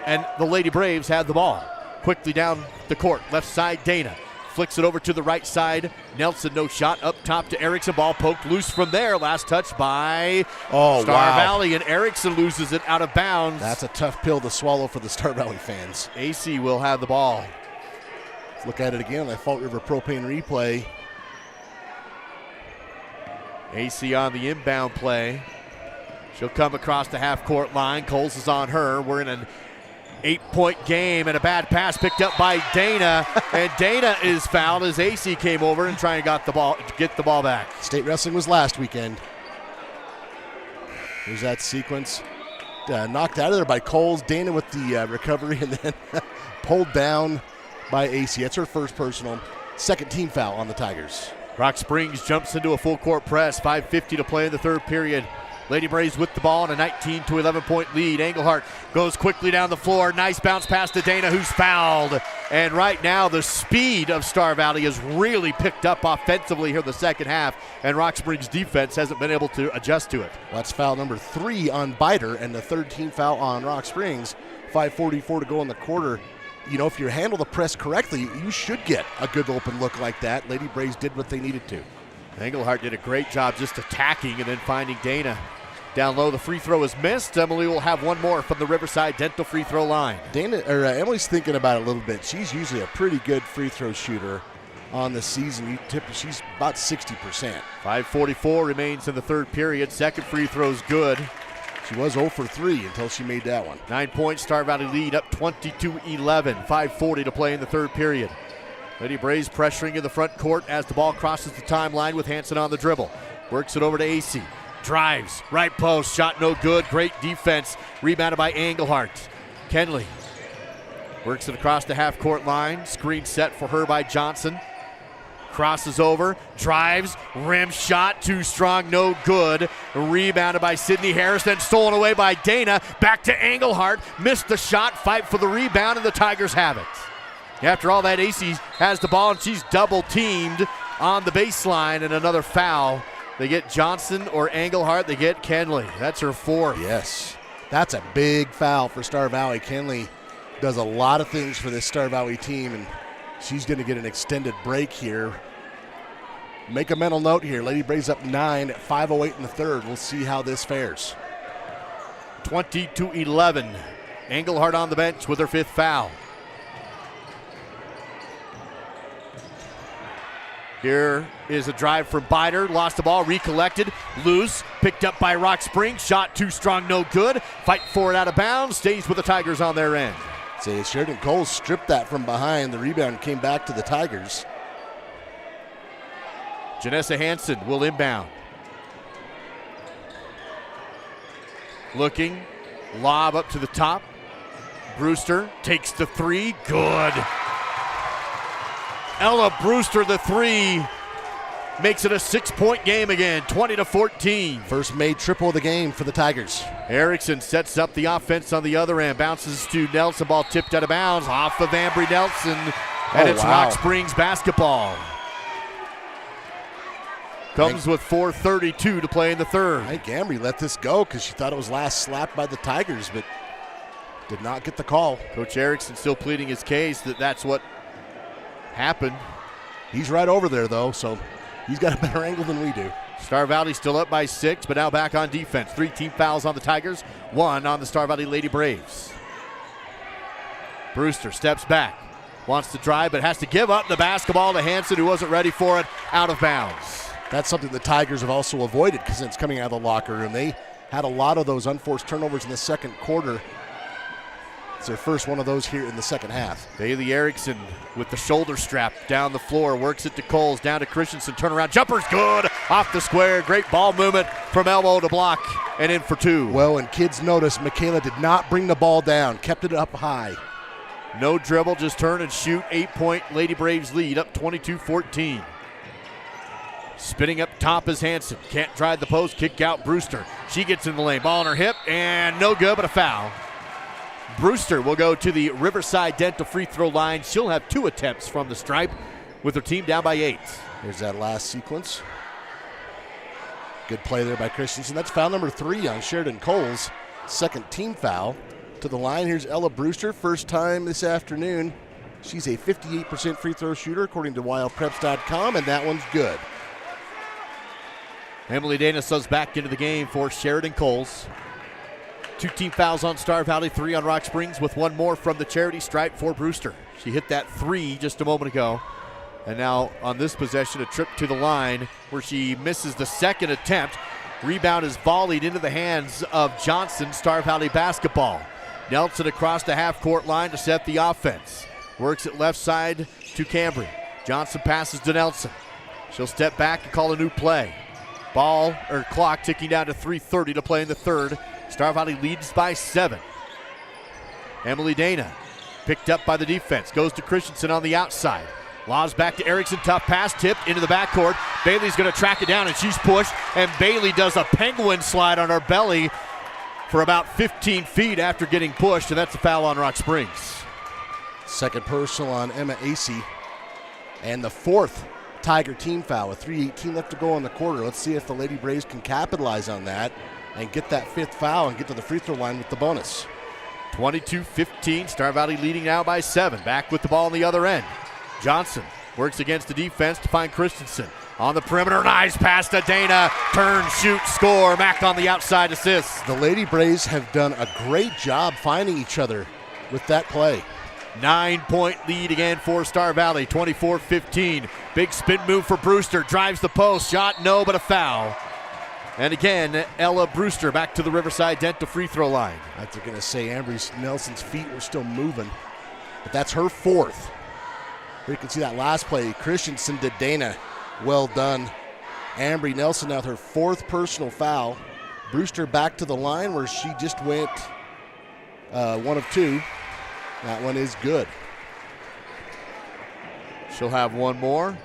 And the Lady Braves have the ball. Quickly down the court. Left side, Dana. Flicks it over to the right side. Nelson, no shot. Up top to Erickson. Ball poked loose from there. Last touch by Star Valley. And Erickson loses it out of bounds. That's a tough pill to swallow for the Star Valley fans. AC will have the ball. Let's look at it again on that Fault River Propane replay. AC on the inbound play. She'll come across the half-court line. Coles is on her. We're in an 8-point game, and a bad pass picked up by Dana. And Dana is fouled as AC came over and trying to get the ball back. State Wrestling was last weekend. Here's that sequence. Knocked out of there by Coles. Dana with the recovery, and then pulled down by AC. That's her first personal. Second team foul on the Tigers. Rock Springs jumps into a full-court press. 5:50 to play in the third period. Lady Braves with the ball and a 19-11 point lead. Engelhardt goes quickly down the floor. Nice bounce pass to Dana, who's fouled. And right now, the speed of Star Valley is really picked up offensively here in the second half, and Rock Springs' defense hasn't been able to adjust to it. That's foul number 3 on Biter and the third team foul on Rock Springs. 5:44 to go in the quarter. You know, if you handle the press correctly, you should get a good open look like that. Lady Braves did what they needed to. Engelhardt did a great job just attacking and then finding Dana. Down low, the free throw is missed. Emily will have one more from the Riverside Dental free throw line. Emily's thinking about it a little bit. She's usually a pretty good free throw shooter on the season. She's about 60%. 5:44 remains in the third period. Second free throw's good. She was 0 for 3 until she made that one. 9-point Star Valley lead, up 22-11. 5:40 to play in the third period. Lady Braves pressuring in the front court as the ball crosses the timeline with Hanson on the dribble. Works it over to AC. Drives, right post, shot no good. Great defense, rebounded by Engelhardt. Kenley works it across the half-court line. Screen set for her by Johnson. Crosses over, drives, rim shot, too strong, no good. Rebounded by Sydney Harris, then stolen away by Dana. Back to Engelhardt, missed the shot, fight for the rebound, and the Tigers have it. After all that, AC has the ball, and she's double-teamed on the baseline, and another foul. They get Johnson or Engelhardt. They get Kenley. That's her fourth. Yes. That's a big foul for Star Valley. Kenley does a lot of things for this Star Valley team, and she's going to get an extended break here. Make a mental note here. Lady Braves up 9 at 5:08 in the third. We'll see how this fares. 20-11. Engelhardt on the bench with her fifth foul. Here is a drive from Biter. Lost the ball, recollected, loose, picked up by Rock Springs. Shot too strong, no good. Fight for it out of bounds. Stays with the Tigers on their end. See, Sheridan Coles stripped that from behind. The rebound came back to the Tigers. Janessa Hanson will inbound. Looking, lob up to the top. Brewster takes the three, good. Ella Brewster, the three, makes it a 6-point game again, 20-14. First made triple of the game for the Tigers. Erickson sets up the offense on the other end, bounces to Nelson, ball tipped out of bounds, off of Ambry Nelson, and it's Rock Springs basketball. Comes with 4:32 to play in the third. I think Ambry let this go because she thought it was last slapped by the Tigers, but did not get the call. Coach Erickson still pleading his case that that's what happened. He's right over there, though, so he's got a better angle than we do. Star Valley still up by 6, but now back on defense. 3 team fouls on the Tigers, 1 on the Star Valley Lady Braves. Brewster steps back, wants to drive, but has to give up the basketball to Hanson, who wasn't ready for it, out of bounds. That's something the Tigers have also avoided because it's coming out of the locker room. They had a lot of those unforced turnovers in the second quarter. It's their first one of those here in the second half. Bailey Erickson with the shoulder strap down the floor, works it to Coles, down to Christensen, turnaround, jumper's good, off the square, great ball movement from elbow to block, and in for 2. Well, and kids notice Michaela did not bring the ball down, kept it up high. No dribble, just turn and shoot. 8-point Lady Braves lead, up 22-14. Spinning up top is Hanson. Can't drive the post, kick out Brewster. She gets in the lane, ball on her hip, and no good, but a foul. Brewster will go to the Riverside Dental free throw line. She'll have 2 attempts from the stripe with her team down by 8. Here's that last sequence. Good play there by Christensen. That's foul number 3 on Sheridan Coles. Second team foul. To the line, here's Ella Brewster. First time this afternoon. She's a 58% free throw shooter according to wildpreps.com, and that one's good. Emily Dana subs back into the game for Sheridan Coles. 2 team fouls on Star Valley, 3 on Rock Springs, with 1 more from the charity stripe for Brewster. She hit that 3 just a moment ago. And now on this possession, a trip to the line where she misses the second attempt. Rebound is volleyed into the hands of Johnson. Star Valley basketball. Nelson across the half-court line to set the offense. Works it left side to Cambry. Johnson passes to Nelson. She'll step back and call a new play. Clock ticking down to 3:30 to play in the third. Star Valley leads by 7. Emily Dana picked up by the defense. Goes to Christensen on the outside. Lobs back to Erickson. Tough pass tipped into the backcourt. Bailey's going to track it down, and she's pushed. And Bailey does a penguin slide on her belly for about 15 feet after getting pushed, and that's a foul on Rock Springs. Second personal on Emma Acey. And the 4th Tiger team foul with 3:18 left to go in the quarter. Let's see if the Lady Braves can capitalize on that and get that 5th foul and get to the free throw line with the bonus. 22-15, Star Valley leading now by 7. Back with the ball on the other end. Johnson works against the defense to find Christensen. On the perimeter, nice pass to Dana. Turn, shoot, score. Mack on the outside assist. The Lady Braves have done a great job finding each other with that play. 9-point lead again for Star Valley, 24-15. Big spin move for Brewster, drives the post, shot no, but a foul. And again, Ella Brewster back to the Riverside Dental free throw line. I was going to say Ambry Nelson's feet were still moving, but that's her 4th. Here you can see that last play, Christensen to Dana, well done. Ambry Nelson now with her 4th personal foul. Brewster back to the line where she just went 1 of 2. That one is good. She'll have 1 more.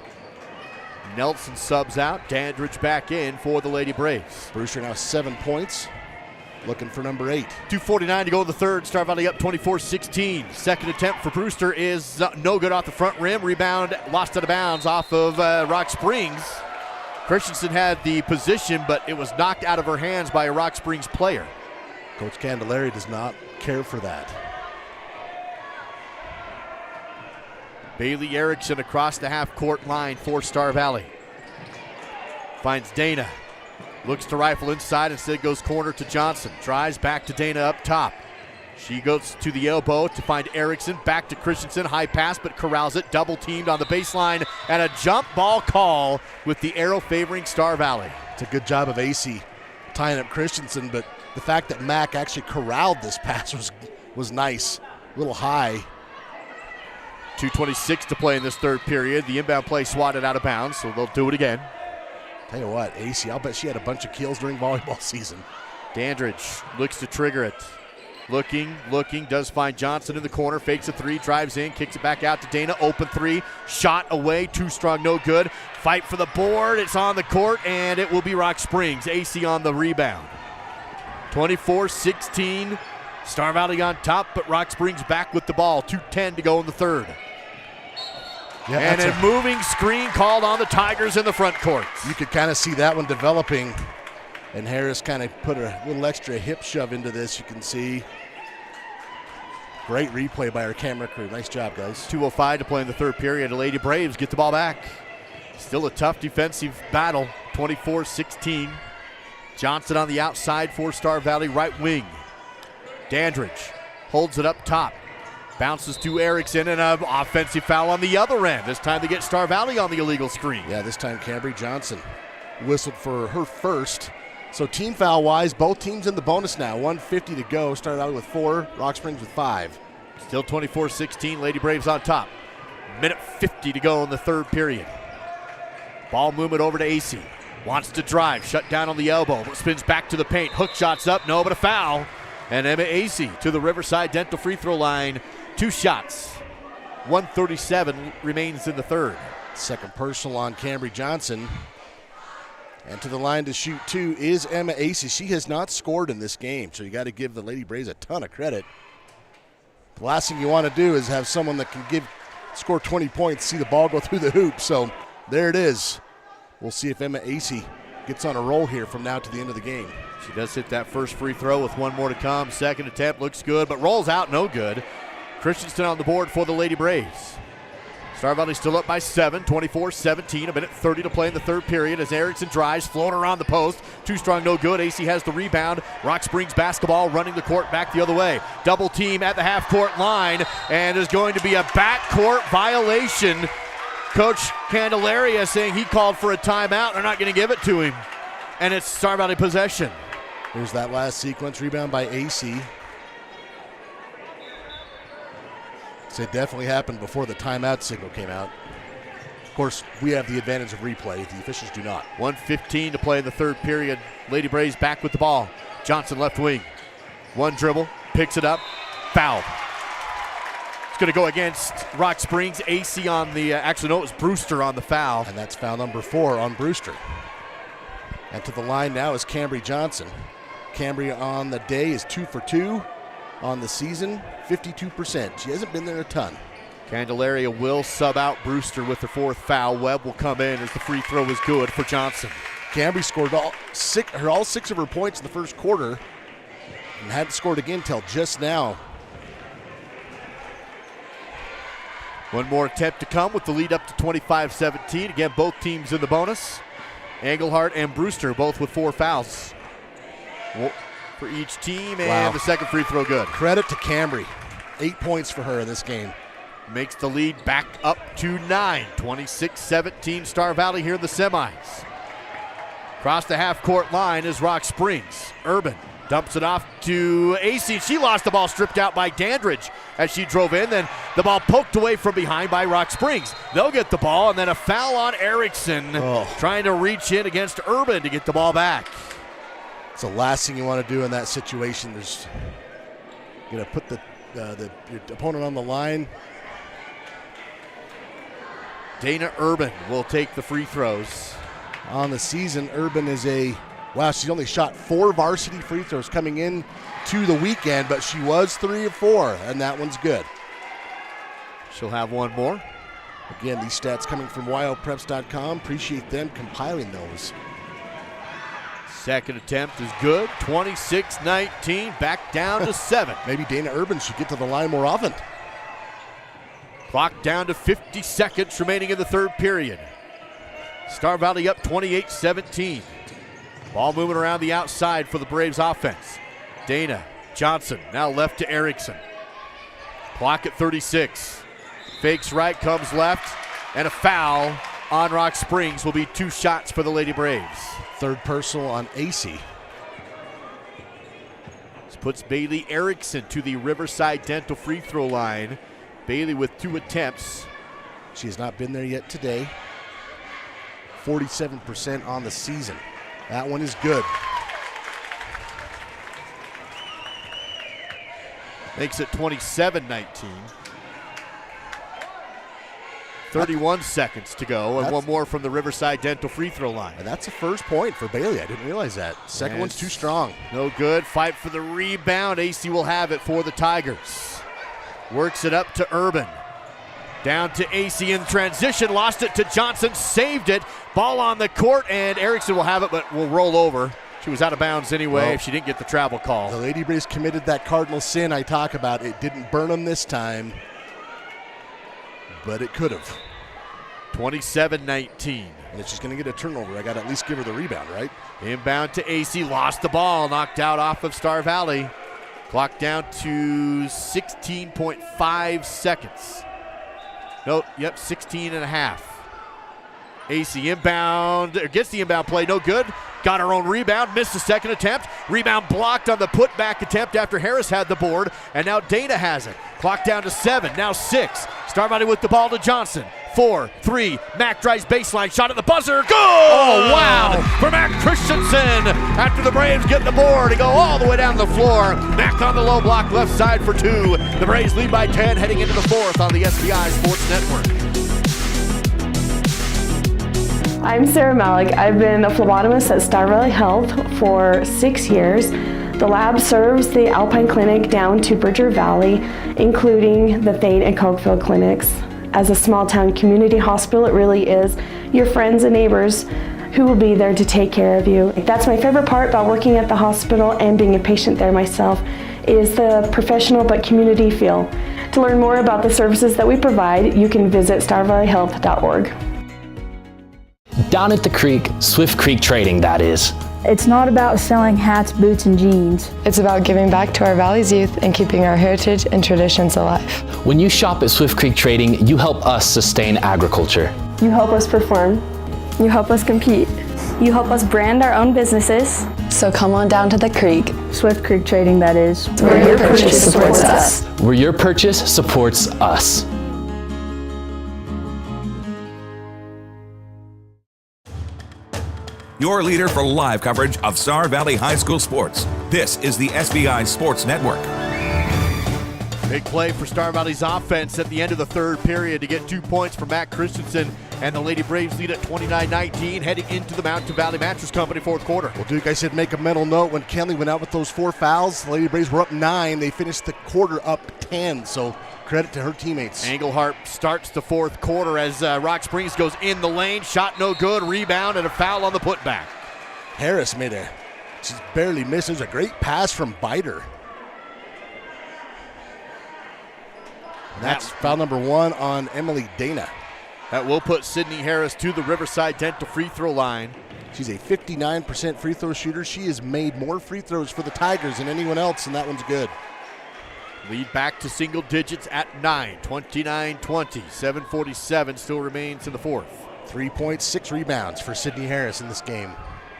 Nelson subs out. Dandridge back in for the Lady Braves. Brewster now 7 points. Looking for number 8. 2:49 to go in the third. Star Valley up 24-16. Second attempt for Brewster is no good off the front rim. Rebound lost out of bounds off of Rock Springs. Christensen had the position, but it was knocked out of her hands by a Rock Springs player. Coach Candelaria does not care for that. Bailey Erickson across the half-court line for Star Valley. Finds Dana. Looks to rifle inside, instead goes corner to Johnson. Drives back to Dana up top. She goes to the elbow to find Erickson. Back to Christensen. High pass, but corrals it. Double teamed on the baseline. And a jump ball call with the arrow favoring Star Valley. It's a good job of AC tying up Christensen, but the fact that Mack actually corralled this pass was nice. A little high. 2:26 to play in this third period. The inbound play swatted out of bounds, so they'll do it again. Tell you what, AC, I'll bet she had a bunch of kills during volleyball season. Dandridge looks to trigger it. Looking, does find Johnson in the corner, fakes a 3, drives in, kicks it back out to Dana, open 3, shot away, too strong, no good. Fight for the board, it's on the court, and it will be Rock Springs. AC on the rebound. 24-16, Star Valley on top, but Rock Springs back with the ball. 2:10 to go in the third. Yeah, and a moving screen called on the Tigers in the front court. You could kind of see that one developing, and Harris kind of put a little extra hip shove into this, you can see. Great replay by our camera crew. Nice job, guys. 2:05 to play in the third period. The Lady Braves get the ball back. Still a tough defensive battle, 24-16. Johnson on the outside for Star Valley right wing. Dandridge holds it up top. Bounces to Erickson, and an offensive foul on the other end. This time they get Star Valley on the illegal screen. Yeah, this time Cambry Johnson whistled for her first. So team foul-wise, both teams in the bonus now. 1:50 to go. Star Valley with 4, Rock Springs with 5. Still 24-16, Lady Braves on top. Minute 50 to go in the third period. Ball movement over to AC. Wants to drive, shut down on the elbow. Spins back to the paint. Hook shots up, no, but a foul. And Emma AC to the Riverside Dental free throw line. 2 shots. 1:37 remains in the third. Second personal on Cambry Johnson. And to the line to shoot 2 is Emma AC. She has not scored in this game, so you got to give the Lady Braves a ton of credit. The last thing you want to do is have someone that can score 20 points, see the ball go through the hoop. So there it is. We'll see if Emma AC gets on a roll here from now to the end of the game. She does hit that first free throw with 1 more to come. Second attempt looks good, but rolls out no good. Christensen on the board for the Lady Braves. Star Valley still up by 7, 24-17. A minute 30 to play in the third period as Erickson drives, floater around the post. Too strong, no good. AC has the rebound. Rock Springs basketball running the court back the other way. Double team at the half-court line, and there's going to be a backcourt violation. Coach Candelaria saying he called for a timeout. They're not going to give it to him. And it's Star Valley possession. Here's that last sequence. Rebound by AC. So it definitely happened before the timeout signal came out. Of course, we have the advantage of replay. The officials do not. 1:15 to play in the third period. Lady Braves back with the ball. Johnson left wing. 1 dribble, picks it up, foul. It's going to go against Rock Springs. AC on the, actually no, it was Brewster on the foul. And that's foul number 4 on Brewster. And to the line now is Cambry Johnson. Cambry on the day is 2 for 2 on the season, 52%. She hasn't been there a ton. Candelaria will sub out Brewster with the 4th foul. Webb will come in as the free throw is good for Johnson. Cambry scored all 6 of her points in the first quarter and hadn't scored again till just now. 1 more attempt to come with the lead up to 25-17. Again, both teams in the bonus. Engelhardt and Brewster both with 4 fouls for each team, and the second free throw good. Credit to Cambry. 8 points for her in this game. Makes the lead back up to 9. 26-17 Star Valley here in the semis. Across the half-court line is Rock Springs. Urban dumps it off to AC. She lost the ball, stripped out by Dandridge as she drove in. Then the ball poked away from behind by Rock Springs. They'll get the ball, and then a foul on Erickson trying to reach in against Urban to get the ball back. It's the last thing you want to do in that situation. There's going to put your opponent on the line. Dana Urban will take the free throws. On the season, Urban is she's only shot 4 varsity free throws coming in to the weekend, but she was 3 of 4, and that one's good. She'll have 1 more. Again, these stats coming from wyopreps.com. Appreciate them compiling those. Second attempt is good. 26-19, back down to 7. Maybe Dana Urban should get to the line more often. Clock down to 50 seconds remaining in the third period. Star Valley up 28-17. Ball moving around the outside for the Braves offense. Dana Johnson now left to Erickson. Clock at 36. Fakes right, comes left, and a foul on Rock Springs will be 2 shots for the Lady Braves. Third personal on AC. This puts Bailey Erickson to the Riverside Dental free throw line. Bailey with 2 attempts. She has not been there yet today. 47% on the season. That one is good. Makes it 27-19. 31 seconds to go, and 1 more from the Riverside Dental free throw line. And that's the first point for Bailey. I didn't realize that. Second one's too strong. No good. Fight for the rebound. AC will have it for the Tigers. Works it up to Urban. Down to AC in transition, lost it to Johnson, saved it. Ball on the court, and Erickson will have it, but will roll over. She was out of bounds anyway if she didn't get the travel call. The Lady Braves committed that cardinal sin I talk about. It didn't burn them this time, but it could have. 27-19. And if she's going to get a turnover, I got to at least give her the rebound, right? Inbound to AC, lost the ball, knocked out off of Star Valley. Clock down to 16.5 seconds. Nope, 16 and a half. AC inbound, gets the inbound play, no good. Got her own rebound, missed the second attempt. Rebound blocked on the putback attempt after Harris had the board, and now Dana has it. Clock down to 7, now 6. Star Valley with the ball to Johnson. 4, 3, Mac drives baseline, shot at the buzzer, good! Oh, wow! For Mac Christensen, after the Braves get the board and go all the way down the floor. Mac on the low block, left side for 2. The Braves lead by 10, heading into the 4th on the SBI Sports Network. I'm Sarah Malik. I've been a phlebotomist at Star Valley Health for 6 years. The lab serves the Alpine Clinic down to Bridger Valley, including the Thane and Cokefield clinics. As a small town community hospital, it really is your friends and neighbors who will be there to take care of you. That's my favorite part about working at the hospital and being a patient there myself, is the professional but community feel. To learn more about the services that we provide, you can visit starvalleyhealth.org. Down at the creek, Swift Creek Trading, that is. It's not about selling hats, boots, and jeans. It's about giving back to our Valley's youth and keeping our heritage and traditions alive. When you shop at Swift Creek Trading, you help us sustain agriculture. You help us perform. You help us compete. You help us brand our own businesses. So come on down to the creek. Swift Creek Trading, that is. Where your purchase supports us. Where your purchase supports us. Your leader for live coverage of Star Valley High School sports. This is the SBI Sports Network. Big play for Star Valley's offense at the end of the third period to get 2 points for Matt Christensen, and the Lady Braves lead at 29-19 heading into the Mountain Valley Mattress Company fourth quarter. Well, Duke, I said make a mental note when Kelly went out with those 4 fouls. The Lady Braves were up 9. They finished the quarter up 10, so credit to her teammates. Englehart starts the fourth quarter as Rock Springs goes in the lane. Shot no good, rebound, and a foul on the putback. Harris she's barely missed. It was a great pass from Biter. And that's foul number 1 on Emily Dana. That will put Sydney Harris to the Riverside Dental free throw line. She's a 59% free throw shooter. She has made more free throws for the Tigers than anyone else, and that one's good. Lead back to single digits at 9, 29-20. 7:47 still remains in the fourth. 3.6 rebounds for Sydney Harris in this game.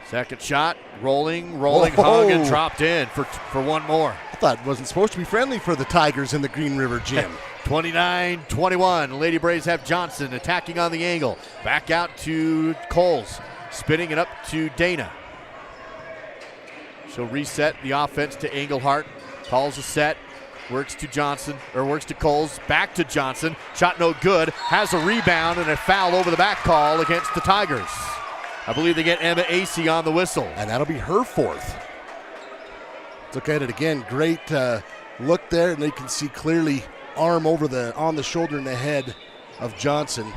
Second shot, rolling, hung, and dropped in for one more. I thought it wasn't supposed to be friendly for the Tigers in the Green River Gym. 29-21. Lady Braves have Johnson attacking on the angle. Back out to Coles, spinning it up to Dana. She'll reset the offense to Englehart. Calls a set. Works to Johnson, or works to Coles, back to Johnson. Shot no good, has a rebound and a foul over the back call against the Tigers. I believe they get Emma Acey on the whistle. And that'll be her 4th. Let's look at it again. Great look there, and they can see clearly arm on the shoulder and the head of Johnson.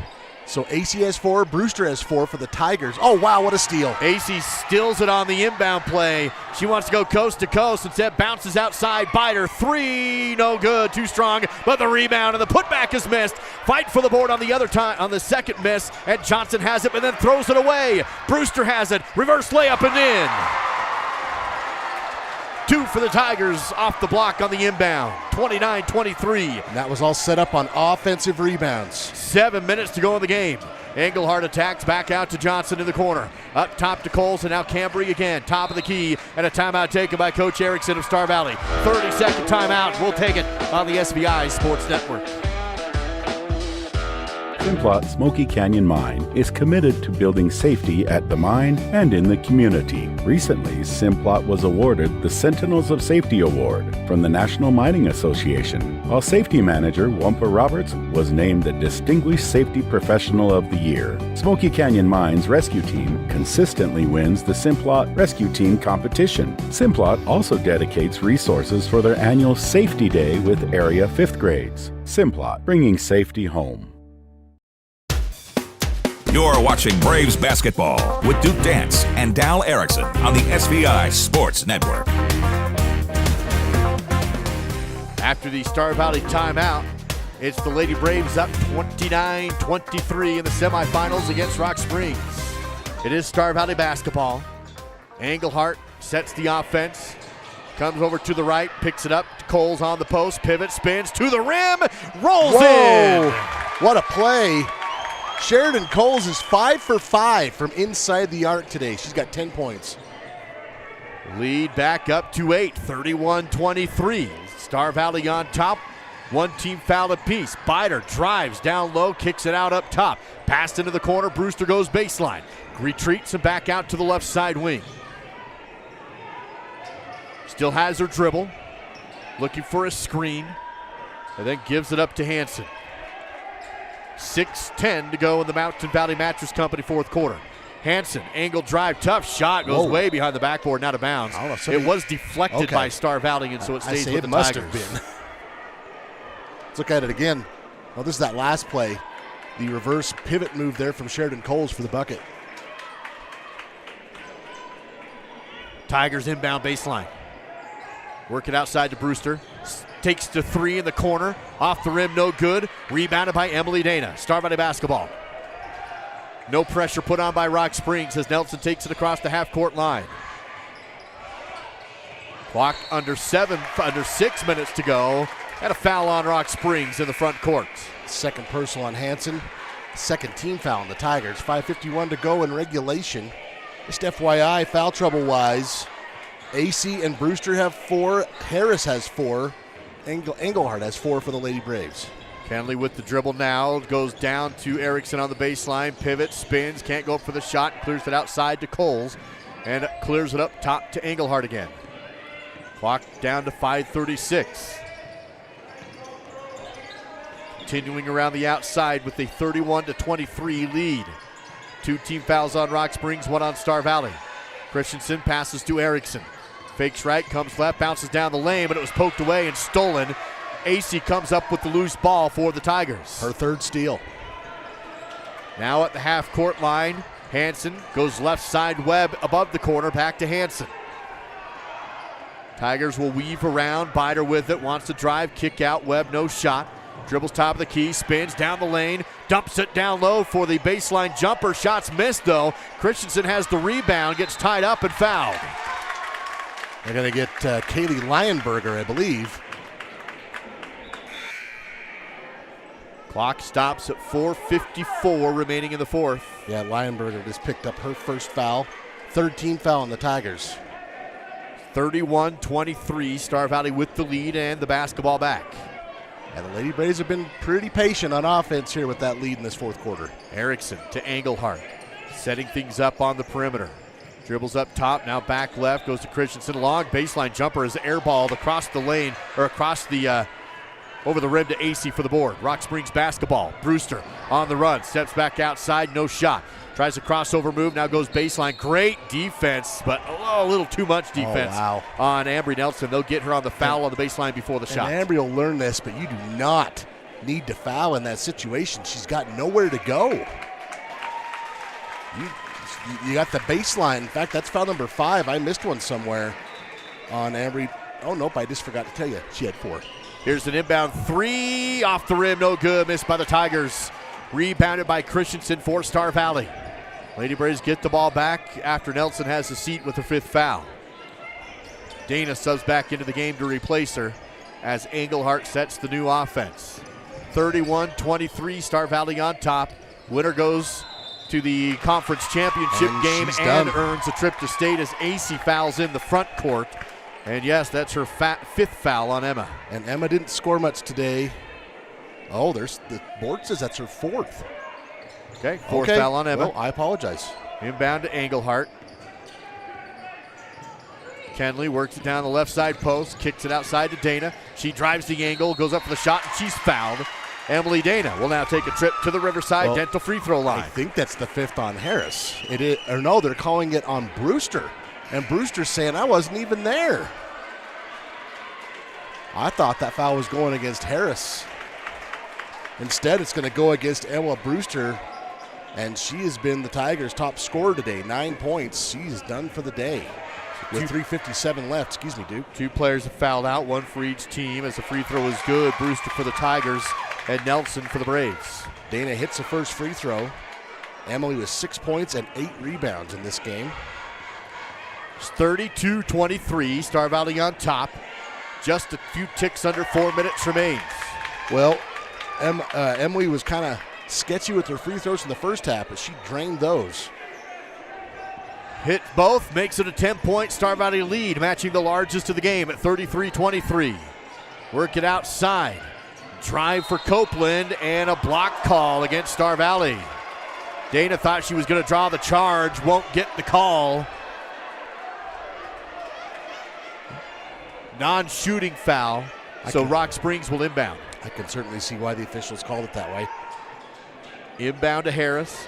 So AC has 4, Brewster has 4 for the Tigers. Oh, wow, what a steal. Acey steals it on the inbound play. She wants to go coast to coast. Instead, bounces outside. Biter, 3, no good, too strong. But the rebound and the putback is missed. Fight for the board on the other time, on the second miss. And Johnson has it, but then throws it away. Brewster has it. Reverse layup and in. 2 for the Tigers off the block on the inbound. 29-23. And that was all set up on offensive rebounds. 7 minutes to go in the game. Englehart attacks back out to Johnson in the corner. Up top to Coles, and now Cambry again. Top of the key, and a timeout taken by Coach Erickson of Star Valley. 30-second timeout. We'll take it on the SBI Sports Network. Simplot Smoky Canyon Mine is committed to building safety at the mine and in the community. Recently, Simplot was awarded the Sentinels of Safety Award from the National Mining Association, while Safety Manager Wampa Roberts was named the Distinguished Safety Professional of the Year. Smoky Canyon Mine's rescue team consistently wins the Simplot Rescue Team competition. Simplot also dedicates resources for their annual Safety Day with area 5th grades. Simplot, bringing safety home. You're watching Braves basketball with Duke Dance and Dal Erickson on the SVI Sports Network. After the Star Valley timeout, it's the Lady Braves up 29-23 in the semifinals against Rock Springs. It is Star Valley basketball. Engelhardt sets the offense, comes over to the right, picks it up. Coles on the post, pivot, spins to the rim, rolls in. What a play. Sheridan Coles is 5 for 5 from inside the arc today. She's got 10 points. Lead back up to 8, 31-23. Star Valley on top. One team foul apiece. Bider drives down low, kicks it out up top. Passed into the corner. Brewster goes baseline. Retreats and back out to the left side wing. Still has her dribble. Looking for a screen. And then gives it up to Hanson. 6:10 to go in the Mountain Valley Mattress Company fourth quarter. Hanson, angle drive, tough shot, goes way behind the backboard and out of bounds. It was deflected by Star Valley, and so it stays with the Tigers. It must have been. Let's look at it again. Well, this is that last play. The reverse pivot move there from Sheridan Coles for the bucket. Tigers inbound baseline. Work it outside to Brewster. Takes to three in the corner. Off the rim, no good. Rebounded by Emily Dana. Star Valley basketball. No pressure put on by Rock Springs as Nelson takes it across the half-court line. Clock under 6 minutes to go. And a foul on Rock Springs in the front court. Second personal on Hanson. Second team foul on the Tigers. 5:51 to go in regulation. Just FYI, foul trouble-wise, AC and Brewster have 4. Harris has 4. Engelhardt has 4 for the Lady Braves. Kenley with the dribble now, goes down to Erickson on the baseline, pivot, spins, can't go up for the shot, clears it outside to Coles, and clears it up top to Engelhardt again. Clock down to 5:36. Continuing around the outside with a 31-23 lead. 2 team fouls on Rock Springs, 1 on Star Valley. Christensen passes to Erickson. Fakes right, comes left, bounces down the lane, but it was poked away and stolen. AC comes up with the loose ball for the Tigers. Her third steal. Now at the half-court line, Hanson goes left side, Webb above the corner, back to Hanson. Tigers will weave around, Bider with it, wants to drive, kick out, Webb, no shot. Dribbles top of the key, spins down the lane, dumps it down low for the baseline jumper. Shots missed though. Christensen has the rebound, gets tied up and fouled. They're going to get Kaylee Lionberger, I believe. Clock stops at 4:54 remaining in the fourth. Yeah, Lionberger just picked up her first foul. Third team foul on the Tigers. 31-23, Star Valley with the lead and the basketball back. And the Lady Braves have been pretty patient on offense here with that lead in this fourth quarter. Erickson to Engelhardt, setting things up on the perimeter. Dribbles up top, now back left, goes to Christensen. Long baseline jumper is airballed across the lane, or across the, over the rim to AC for the board. Rock Springs basketball. Brewster on the run, steps back outside, no shot. Tries a crossover move, now goes baseline. Great defense, but a little too much defense on Ambry Nelson. They'll get her on the foul on the baseline before the shot. And Ambry will learn this, but you do not need to foul in that situation. She's got nowhere to go. You got the baseline. In fact, that's foul number 5. I missed one somewhere on Ambry. Oh, nope, I just forgot to tell you. She had 4. Here's an inbound 3 off the rim, no good. Missed by the Tigers. Rebounded by Christensen for Star Valley. Lady Braves get the ball back after Nelson has the seat with her 5th foul. Dana subs back into the game to replace her as Engelhardt sets the new offense. 31-23, Star Valley on top. Winner goes to the conference championship game and earns a trip to state as AC fouls in the front court. And yes, that's her 5th foul on Emma. And Emma didn't score much today. Oh, there's the board says that's her 4th. Okay, 4th foul on Emma. Well, I apologize. Inbound to Engelhardt. Kenley works it down the left side post, kicks it outside to Dana. She drives the angle, goes up for the shot, and she's fouled. Emily Dana will now take a trip to the Riverside Dental free throw line. I think that's the 5th on Harris. It is, or no, they're calling it on Brewster. And Brewster's saying, I wasn't even there. I thought that foul was going against Harris. Instead, it's going to go against Emma Brewster And she has been the Tigers' top scorer today, 9 points. She's done for the day. With 3:57 left. Excuse me, Duke. 2 players have fouled out, 1 for each team as the free throw is good. Brewster for the Tigers and Nelson for the Braves. Dana hits the first free throw. Emily with 6 points and 8 rebounds in this game. It's 32-23, Star Valley on top. Just a few ticks under 4 minutes remains. Well, Emily was kind of sketchy with her free throws in the first half, but she drained those. Hit both, makes it a 10-point Star Valley lead, matching the largest of the game at 33-23. Work it outside. Drive for Copeland and a block call against Star Valley. Dana thought she was going to draw the charge, won't get the call. Non-shooting foul, so Rock Springs will inbound. I can certainly see why the officials called it that way. Inbound to Harris.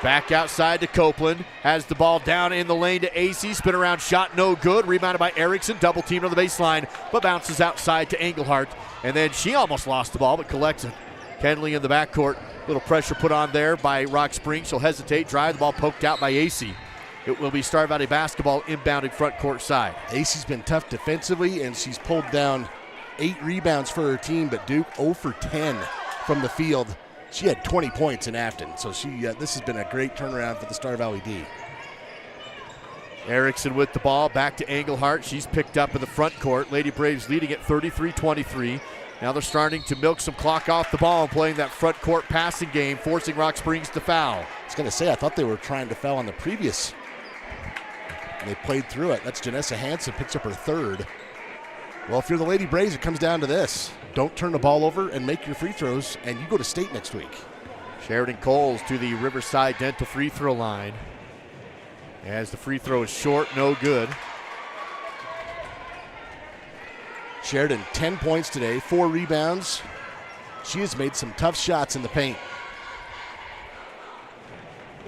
Back outside to Copeland. Has the ball down in the lane to AC. Spin around shot, no good. Rebounded by Erickson. Double teamed on the baseline, but bounces outside to Engelhardt. And then she almost lost the ball, but collects it. Kenley in the backcourt. Little pressure put on there by Rock Springs. She'll hesitate, drive. The ball poked out by AC. It will be Star Valley basketball inbounding front court side. AC's been tough defensively, and she's pulled down 8 rebounds for her team, but Duke 0 for 10 from the field. She had 20 points in Afton, so this has been a great turnaround for the Star Valley D. Erickson with the ball, back to Engelhardt. She's picked up in the front court. Lady Braves leading at 33-23. Now they're starting to milk some clock off the ball and playing that front court passing game, forcing Rock Springs to foul. I was going to say, I thought they were trying to foul on the previous. They played through it. That's Janessa Hansen, picks up her 3rd. Well, if you're the Lady Braves, it comes down to this. Don't turn the ball over and make your free throws, and you go to state next week. Sheridan Coles to the Riverside Dental free throw line. As the free throw is short, no good. Sheridan, 10 points today, 4 rebounds. She has made some tough shots in the paint.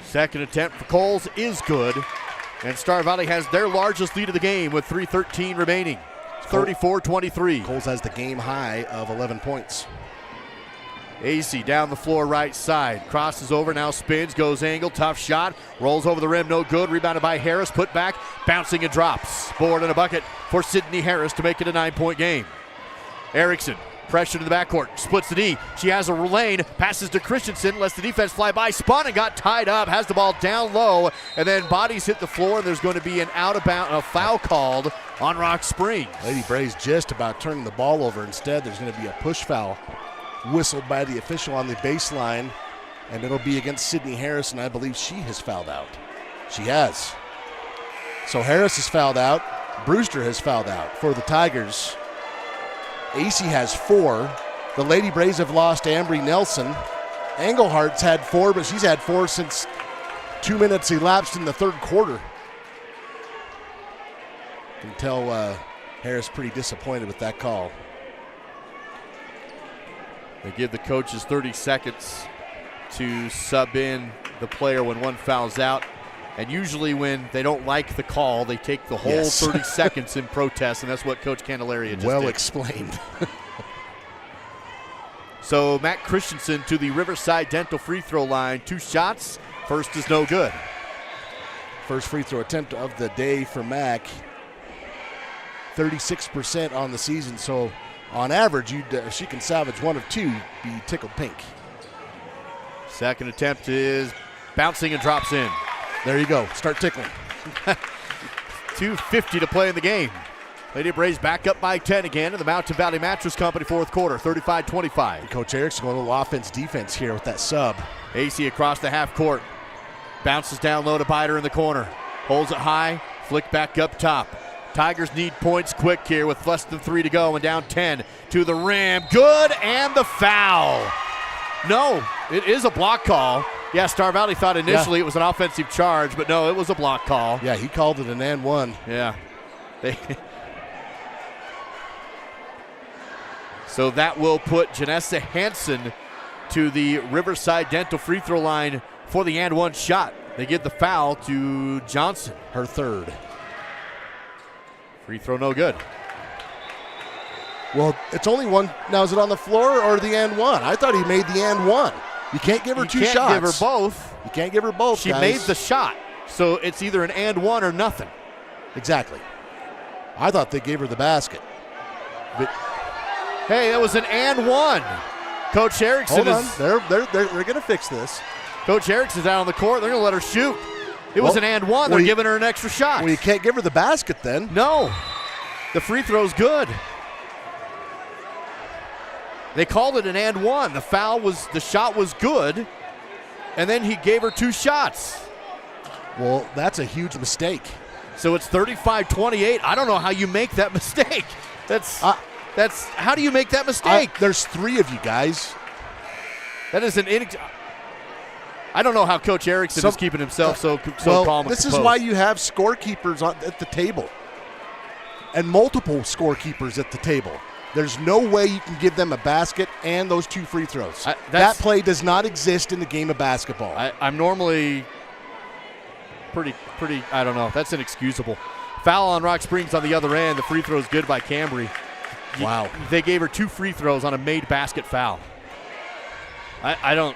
Second attempt for Coles is good. And Star Valley has their largest lead of the game with 3:13 remaining. 34-23. Coles has the game high of 11 points. AC down the floor right side. Crosses over, now spins, goes angle, tough shot. Rolls over the rim, no good. Rebounded by Harris, put back, bouncing and drops. Board and a bucket for Sydney Harris to make it a 9-point game. Erickson, pressure to the backcourt, splits the D. She has a lane, passes to Christensen, lets the defense fly by, spun and got tied up, has the ball down low, and then bodies hit the floor, and there's going to be an a foul called on Rock Springs. Lady Braves just about turning the ball over. Instead, there's going to be a push foul whistled by the official on the baseline, and it'll be against Sydney Harris, and I believe she has fouled out. She has. So Harris has fouled out. Brewster has fouled out for the Tigers. AC has 4. The Lady Braves have lost Ambry Nelson. Engelhardt's had 4, but she's had 4 since 2 minutes elapsed in the 3rd quarter. You can tell Harris pretty disappointed with that call. They give the coaches 30 seconds to sub in the player when one fouls out. And usually when they don't like the call, they take the whole 30 seconds in protest, and that's what Coach Candelaria just well did. Explained. So Matt Christensen to the Riverside Dental free throw line. 2 shots. First is no good. First free throw attempt of the day for Mac. 36% on the season, so on average, if she can salvage 1 of 2, be tickled pink. Second attempt is bouncing and drops in. There you go. Start tickling. 2:50 to play in the game. Lady Braves back up by 10 again in the Mountain Valley Mattress Company 4th quarter, 35-25. Coach Erickson going a little offense-defense here with that sub. AC across the half court. Bounces down low to Bider in the corner. Holds it high, flick back up top. Tigers need points quick here with less than 3 to go and down 10 to the rim. Good, and the foul. No, it is a block call. Yeah, Star Valley thought initially it was an offensive charge, but no, it was a block call. Yeah, he called it an and one. Yeah. So that will put Janessa Hansen to the Riverside Dental free throw line for the and one shot. They give the foul to Johnson. Her 3rd. Free throw no good. Well, it's only one. Now, is it on the floor or the and one? I thought he made the and one. You can't give her 2 shots. You can't give her both. You You can't give her both, She guys. made the shot, so it's either an and one or nothing. Exactly. I thought they gave her the basket. But hey, that was an and one. Coach Erickson is... They're going to fix this. Coach Erickson's out on the court. They're going to let her shoot. It was an and one. They're giving her an extra shot. Well, you can't give her the basket then. No. The free throw's good. They called it an and one. The shot was good, and then he gave her 2 shots. Well, that's a huge mistake. So it's 35-28. I don't know how you make that mistake. That's how do you make that mistake? There's 3 of you guys. That is I don't know how Coach Erickson is keeping himself so calm. This is why you have scorekeepers at the table and multiple scorekeepers at the table. There's no way you can give them a basket and those 2 free throws. That play does not exist in the game of basketball. I'm normally pretty, I don't know. That's inexcusable. Foul on Rock Springs on the other end. The free throw is good by Cambry. Wow. They gave her 2 free throws on a made basket foul. I don't.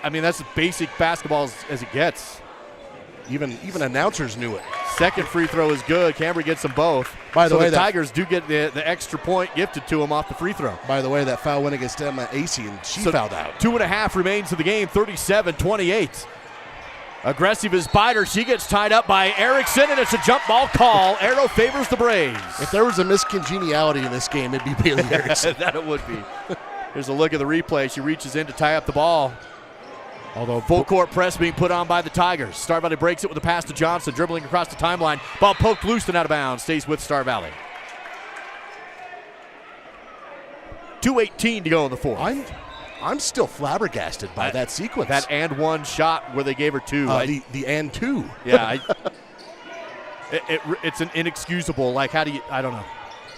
I mean, that's as basic basketball as it gets. Even announcers knew it. Second free throw is good. Cambry gets them both. By the way, the Tigers do get the extra point gifted to them off the free throw. By the way, that foul went against Emma Acey, and she fouled out. 2.5 remains in the game, 37-28. Aggressive is Bider. She gets tied up by Erickson, and it's a jump ball call. Arrow favors the Braves. If there was a miscongeniality in this game, it'd be Bailey Erickson. That it would be. Here's a look at the replay. She reaches in to tie up the ball. Although full court press being put on by the Tigers. Star Valley breaks it with a pass to Johnson, dribbling across the timeline. Ball poked loose and out of bounds. Stays with Star Valley. 2:18 to go in the fourth. I'm still flabbergasted by that sequence. That and one shot where they gave her 2. The and 2. Yeah. It's an inexcusable. Like, how do you? I don't know.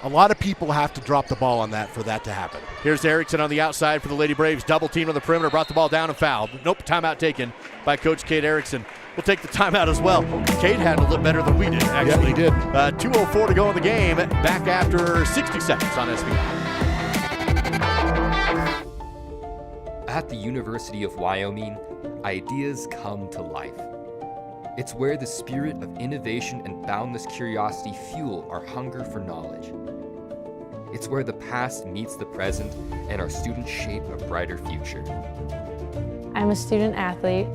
A lot of people have to drop the ball on that for that to happen. Here's Erickson on the outside for the Lady Braves. Double team on the perimeter, brought the ball down and fouled. Nope, timeout taken by Coach Kate Erickson. We'll take the timeout as well. Kate handled it better than we did, actually. Yeah, he did. 2:04 to go in the game. Back after 60 seconds on SBI. At the University of Wyoming, ideas come to life. It's where the spirit of innovation and boundless curiosity fuel our hunger for knowledge. It's where the past meets the present and our students shape a brighter future. I'm a student athlete.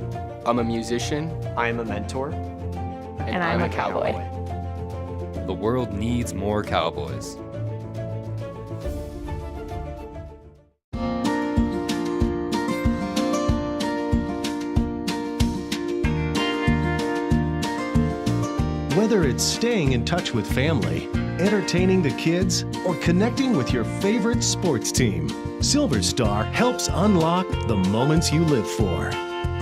I'm a musician. I'm a mentor. And I'm a cowboy. The world needs more cowboys. Whether it's staying in touch with family, entertaining the kids, or connecting with your favorite sports team, Silver Star helps unlock the moments you live for.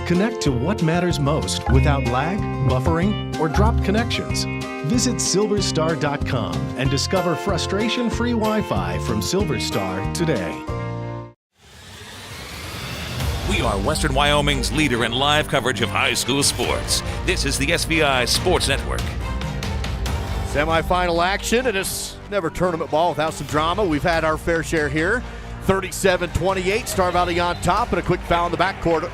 Connect to what matters most without lag, buffering, or dropped connections. Visit silverstar.com and discover frustration-free Wi-Fi from Silver Star today. We are Western Wyoming's leader in live coverage of high school sports. This is the SVI Sports Network. Semi-final action, and it's never tournament ball without some drama. We've had our fair share here. 37-28, Star Valley on top, and a quick foul in the backcourt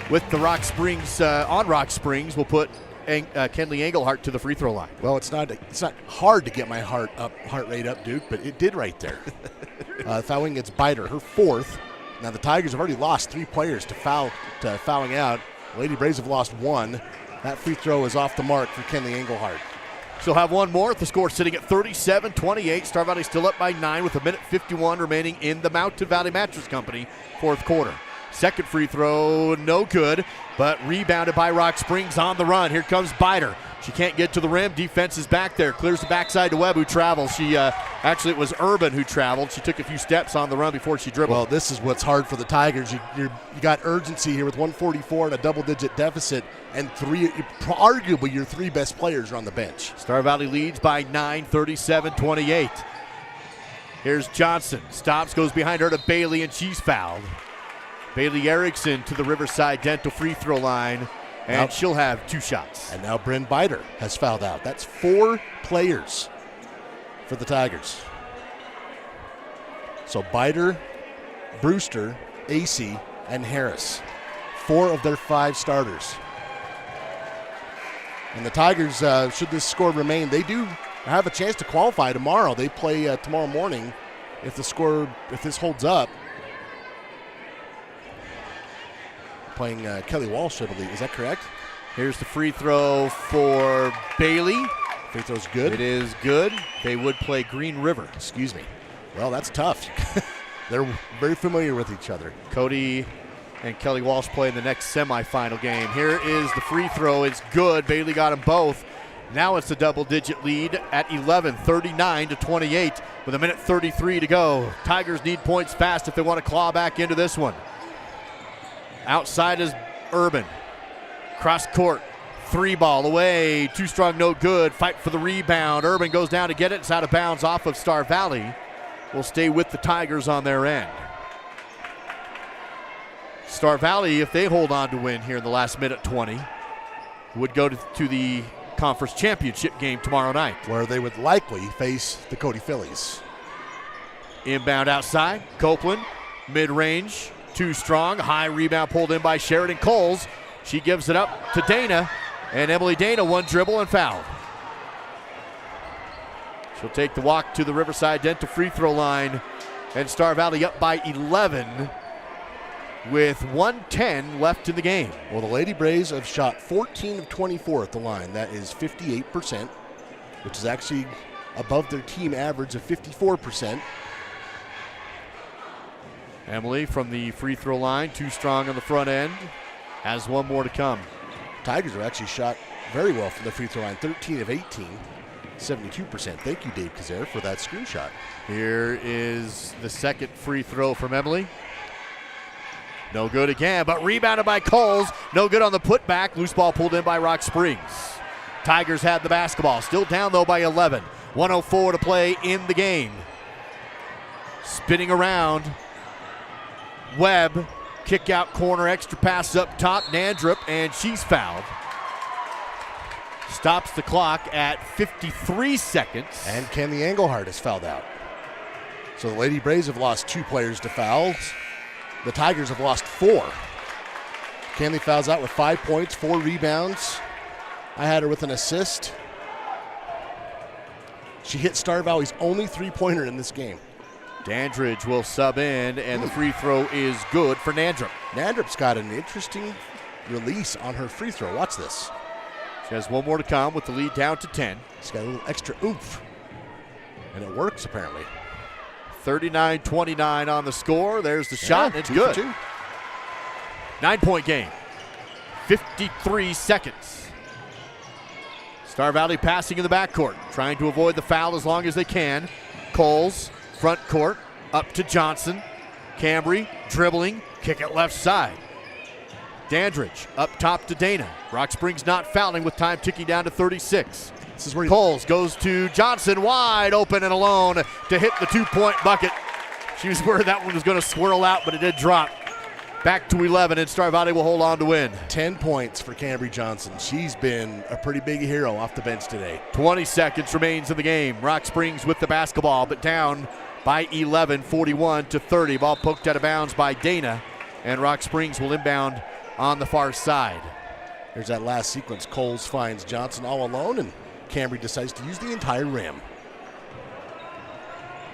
with the Rock Springs, on Rock Springs, will put Kenley Engelhardt to the free throw line. Well, it's not hard to get my heart rate up, Duke, but it did right there. Fouling against Bider, her 4th. Now the Tigers have already lost 3 players to fouling out. Lady Braves have lost 1. That free throw is off the mark for Kenley Engelhardt. She'll have one more. The score sitting at 37-28. Star Valley still up by 9 with 1:51 remaining in the Mountain Valley Mattress Company fourth quarter. Second free throw, no good, but rebounded by Rock Springs on the run. Here comes Bider. She can't get to the rim. Defense is back there. Clears the backside to Webb, who travels. Actually, it was Urban who traveled. She took a few steps on the run before she dribbled. Well, this is what's hard for the Tigers. You got urgency here with 144 and a double-digit deficit, and arguably your 3 best players are on the bench. Star Valley leads by 9, 37-28. Here's Johnson. Stops, goes behind her to Bailey, and she's fouled. Bailey Erickson to the Riverside Dental free throw line, and she'll have 2 shots. And now Bryn Bider has fouled out. That's 4 players for the Tigers. So Bider, Brewster, Acey, and Harris. 4 of their 5 starters. And the Tigers, should this score remain, they do have a chance to qualify tomorrow. They play tomorrow morning if this holds up. Playing Kelly Walsh, I believe. Is that correct? Here's the free throw for Bailey. Free throw's good. It is good. They would play Green River. Excuse me. Well, that's tough. They're very familiar with each other. Cody and Kelly Walsh play in the next semifinal game. Here is the free throw. It's good. Bailey got them both. Now it's a double-digit lead at 11, 39-28 with 1:33 to go. Tigers need points fast if they want to claw back into this one. Outside is Urban. Cross court. 3 ball away. Too strong, no good. Fight for the rebound. Urban goes down to get it. It's out of bounds off of Star Valley. Will stay with the Tigers on their end. Star Valley, if they hold on to win here in the last minute 20, would go to the conference championship game tomorrow night, where they would likely face the Cody Phillies. Inbound outside. Copeland, mid-range, too strong. High rebound pulled in by Sheridan Coles. She gives it up to Dana, and Emily Dana, one dribble and fouled. She'll take the walk to the Riverside Dental free throw line, and Star Valley up by 11 with 1:10 left in the game. Well, the Lady Braves have shot 14 of 24 at the line. That is 58%, which is actually above their team average of 54%. Emily from the free throw line, too strong on the front end. Has one more to come. Tigers have actually shot very well from the free throw line, 13 of 18, 72%. Thank you, Dave Kazare, for that screenshot. Here is the second free throw from Emily. No good again, but rebounded by Coles. No good on the putback. Loose ball pulled in by Rock Springs. Tigers had the basketball. Still down, though, by 11. 1:04 to play in the game. Spinning around. Webb. Kick out corner, extra pass up top. Nandrup, and she's fouled. Stops the clock at 53 seconds. And Kenley Engelhardt is fouled out. So the Lady Braves have lost 2 players to fouls. The Tigers have lost 4. Kenley fouls out with 5 points, 4 rebounds. I had her with an assist. She hit Star Valley's only 3-pointer in this game. Dandridge will sub in, and the free throw is good for Nandrup. Nandrup's got an interesting release on her free throw. Watch this. She has one more to come with the lead down to 10. She's got a little extra oomph, and it works apparently. 39-29 on the score. There's the shot, and it's good. 9-point game. 53 seconds. Star Valley passing in the backcourt, trying to avoid the foul as long as they can. Coles, front court, up to Johnson. Cambry, dribbling, kick it left side. Dandridge, up top to Dana. Rock Springs not fouling with time ticking down to 36. This is where Coles goes to Johnson, wide open and alone to hit the 2-point bucket. She was worried that one was going to swirl out, but it did drop. Back to 11, and Star Valley will hold on to win. 10 points for Cambry Johnson. She's been a pretty big hero off the bench today. 20 seconds remains in the game. Rock Springs with the basketball, but down by 11, 41-30. Ball poked out of bounds by Dana, and Rock Springs will inbound on the far side. There's that last sequence. Coles finds Johnson all alone, and Cambry decides to use the entire rim.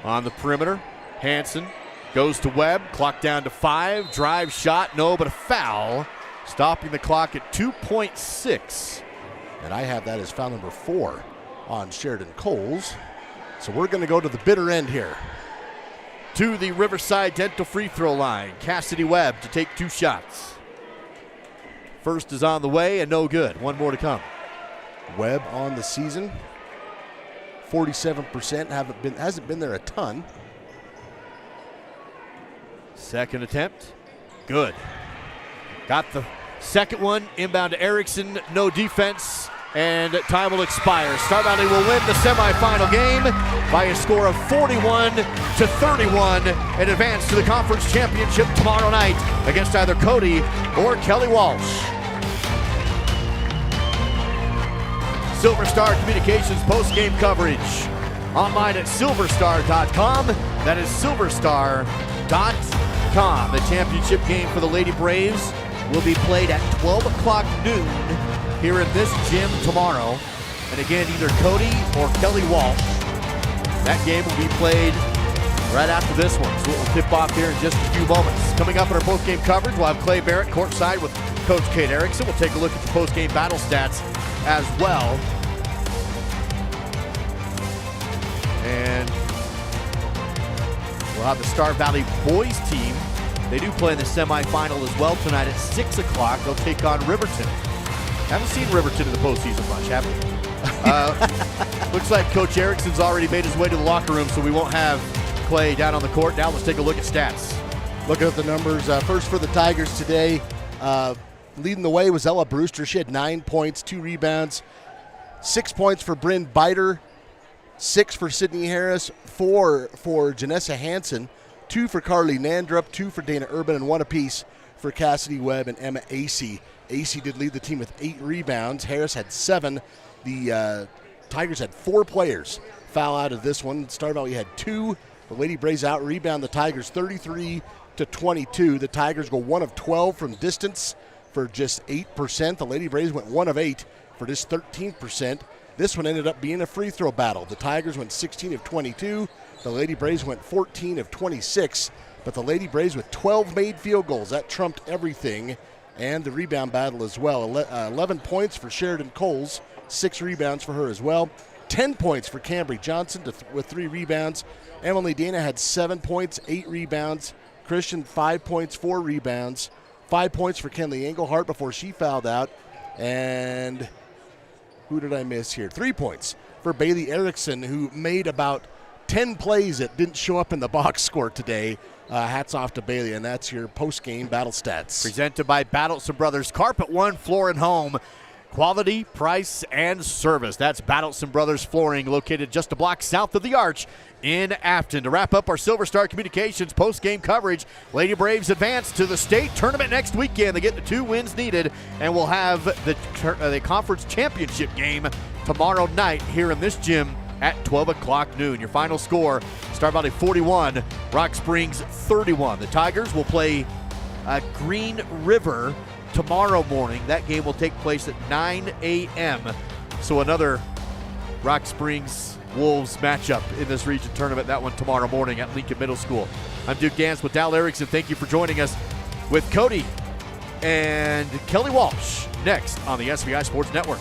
On the perimeter, Hanson goes to Webb, clock down to 5, drive shot, no, but a foul, stopping the clock at 2.6. And I have that as foul number 4 on Sheridan Coles. So we're going to go to the bitter end here. To the Riverside Dental free throw line, Cassidy Webb to take 2 shots. First is on the way and no good. One more to come. Webb on the season, 47%, hasn't been there a ton. Second attempt, good. Got the second one, inbound to Erickson, no defense, and time will expire. Star Valley will win the semifinal game by a score of 41-31 and advance to the conference championship tomorrow night against either Cody or Kelly Walsh. Silver Star Communications post-game coverage. Online at silverstar.com. That is silverstar.com. The championship game for the Lady Braves will be played at 12 o'clock noon here in this gym tomorrow. And again, either Cody or Kelly Walsh. That game will be played right after this one. So it will tip off here in just a few moments. Coming up in our post-game coverage, we'll have Clay Barrett courtside with Coach Kate Erickson. We'll take a look at the post-game battle stats as well. And we'll have the Star Valley boys team. They do play in the semifinal as well tonight at 6 o'clock. They'll take on Riverton. Haven't seen Riverton in the postseason much, have we? Looks like Coach Erickson's already made his way to the locker room, so we won't have Clay down on the court. Now let's take a look at stats. Looking at the numbers, first for the Tigers today, leading the way was Ella Brewster. She had 9 points, 2 rebounds, 6 points for Bryn Biter, 6 for Sydney Harris, 4 for Janessa Hansen, 2 for Carly Nandrup, 2 for Dana Urban, and 1 apiece for Cassidy Webb and Emma Acey. Acey did lead the team with 8 rebounds. Harris had 7. The Tigers had 4 players foul out of this one. Star Valley had 2. The Lady Braves out-rebound the Tigers 33-22. The Tigers go 1 of 12 from distance for just 8%. The Lady Braves went 1 of 8 for just 13%. This one ended up being a free throw battle. The Tigers went 16 of 22. The Lady Braves went 14 of 26. But the Lady Braves with 12 made field goals. That trumped everything. And the rebound battle as well. 11 points for Sheridan Coles. 6 rebounds for her as well. 10 points for Cambry Johnson with 3 rebounds. Emily Dana had 7 points, 8 rebounds. Christian, 5 points, 4 rebounds. 5 points for Kenley Engelhart before she fouled out. And who did I miss here? 3 points for Bailey Erickson, who made about 10 plays that didn't show up in the box score today. Hats off to Bailey, and that's your post-game battle stats. Presented by Battleson Brothers, Carpet One Floor and Home. Quality, price, and service. That's Battleson Brothers Flooring, located just a block south of the Arch in Afton. To wrap up our Silver Star Communications post-game coverage, Lady Braves advance to the state tournament next weekend. They get the 2 wins needed, and we'll have the conference championship game tomorrow night here in this gym at 12 o'clock noon. Your final score, Star Valley 41, Rock Springs 31. The Tigers will play Green River tomorrow morning. That game will take place at 9 a.m. So another Rock Springs Wolves matchup in this region tournament. That one tomorrow morning at Lincoln Middle School. I'm Duke Gans with Dal Erickson. Thank you for joining us with Cody and Kelly Walsh next on the SVI Sports Network.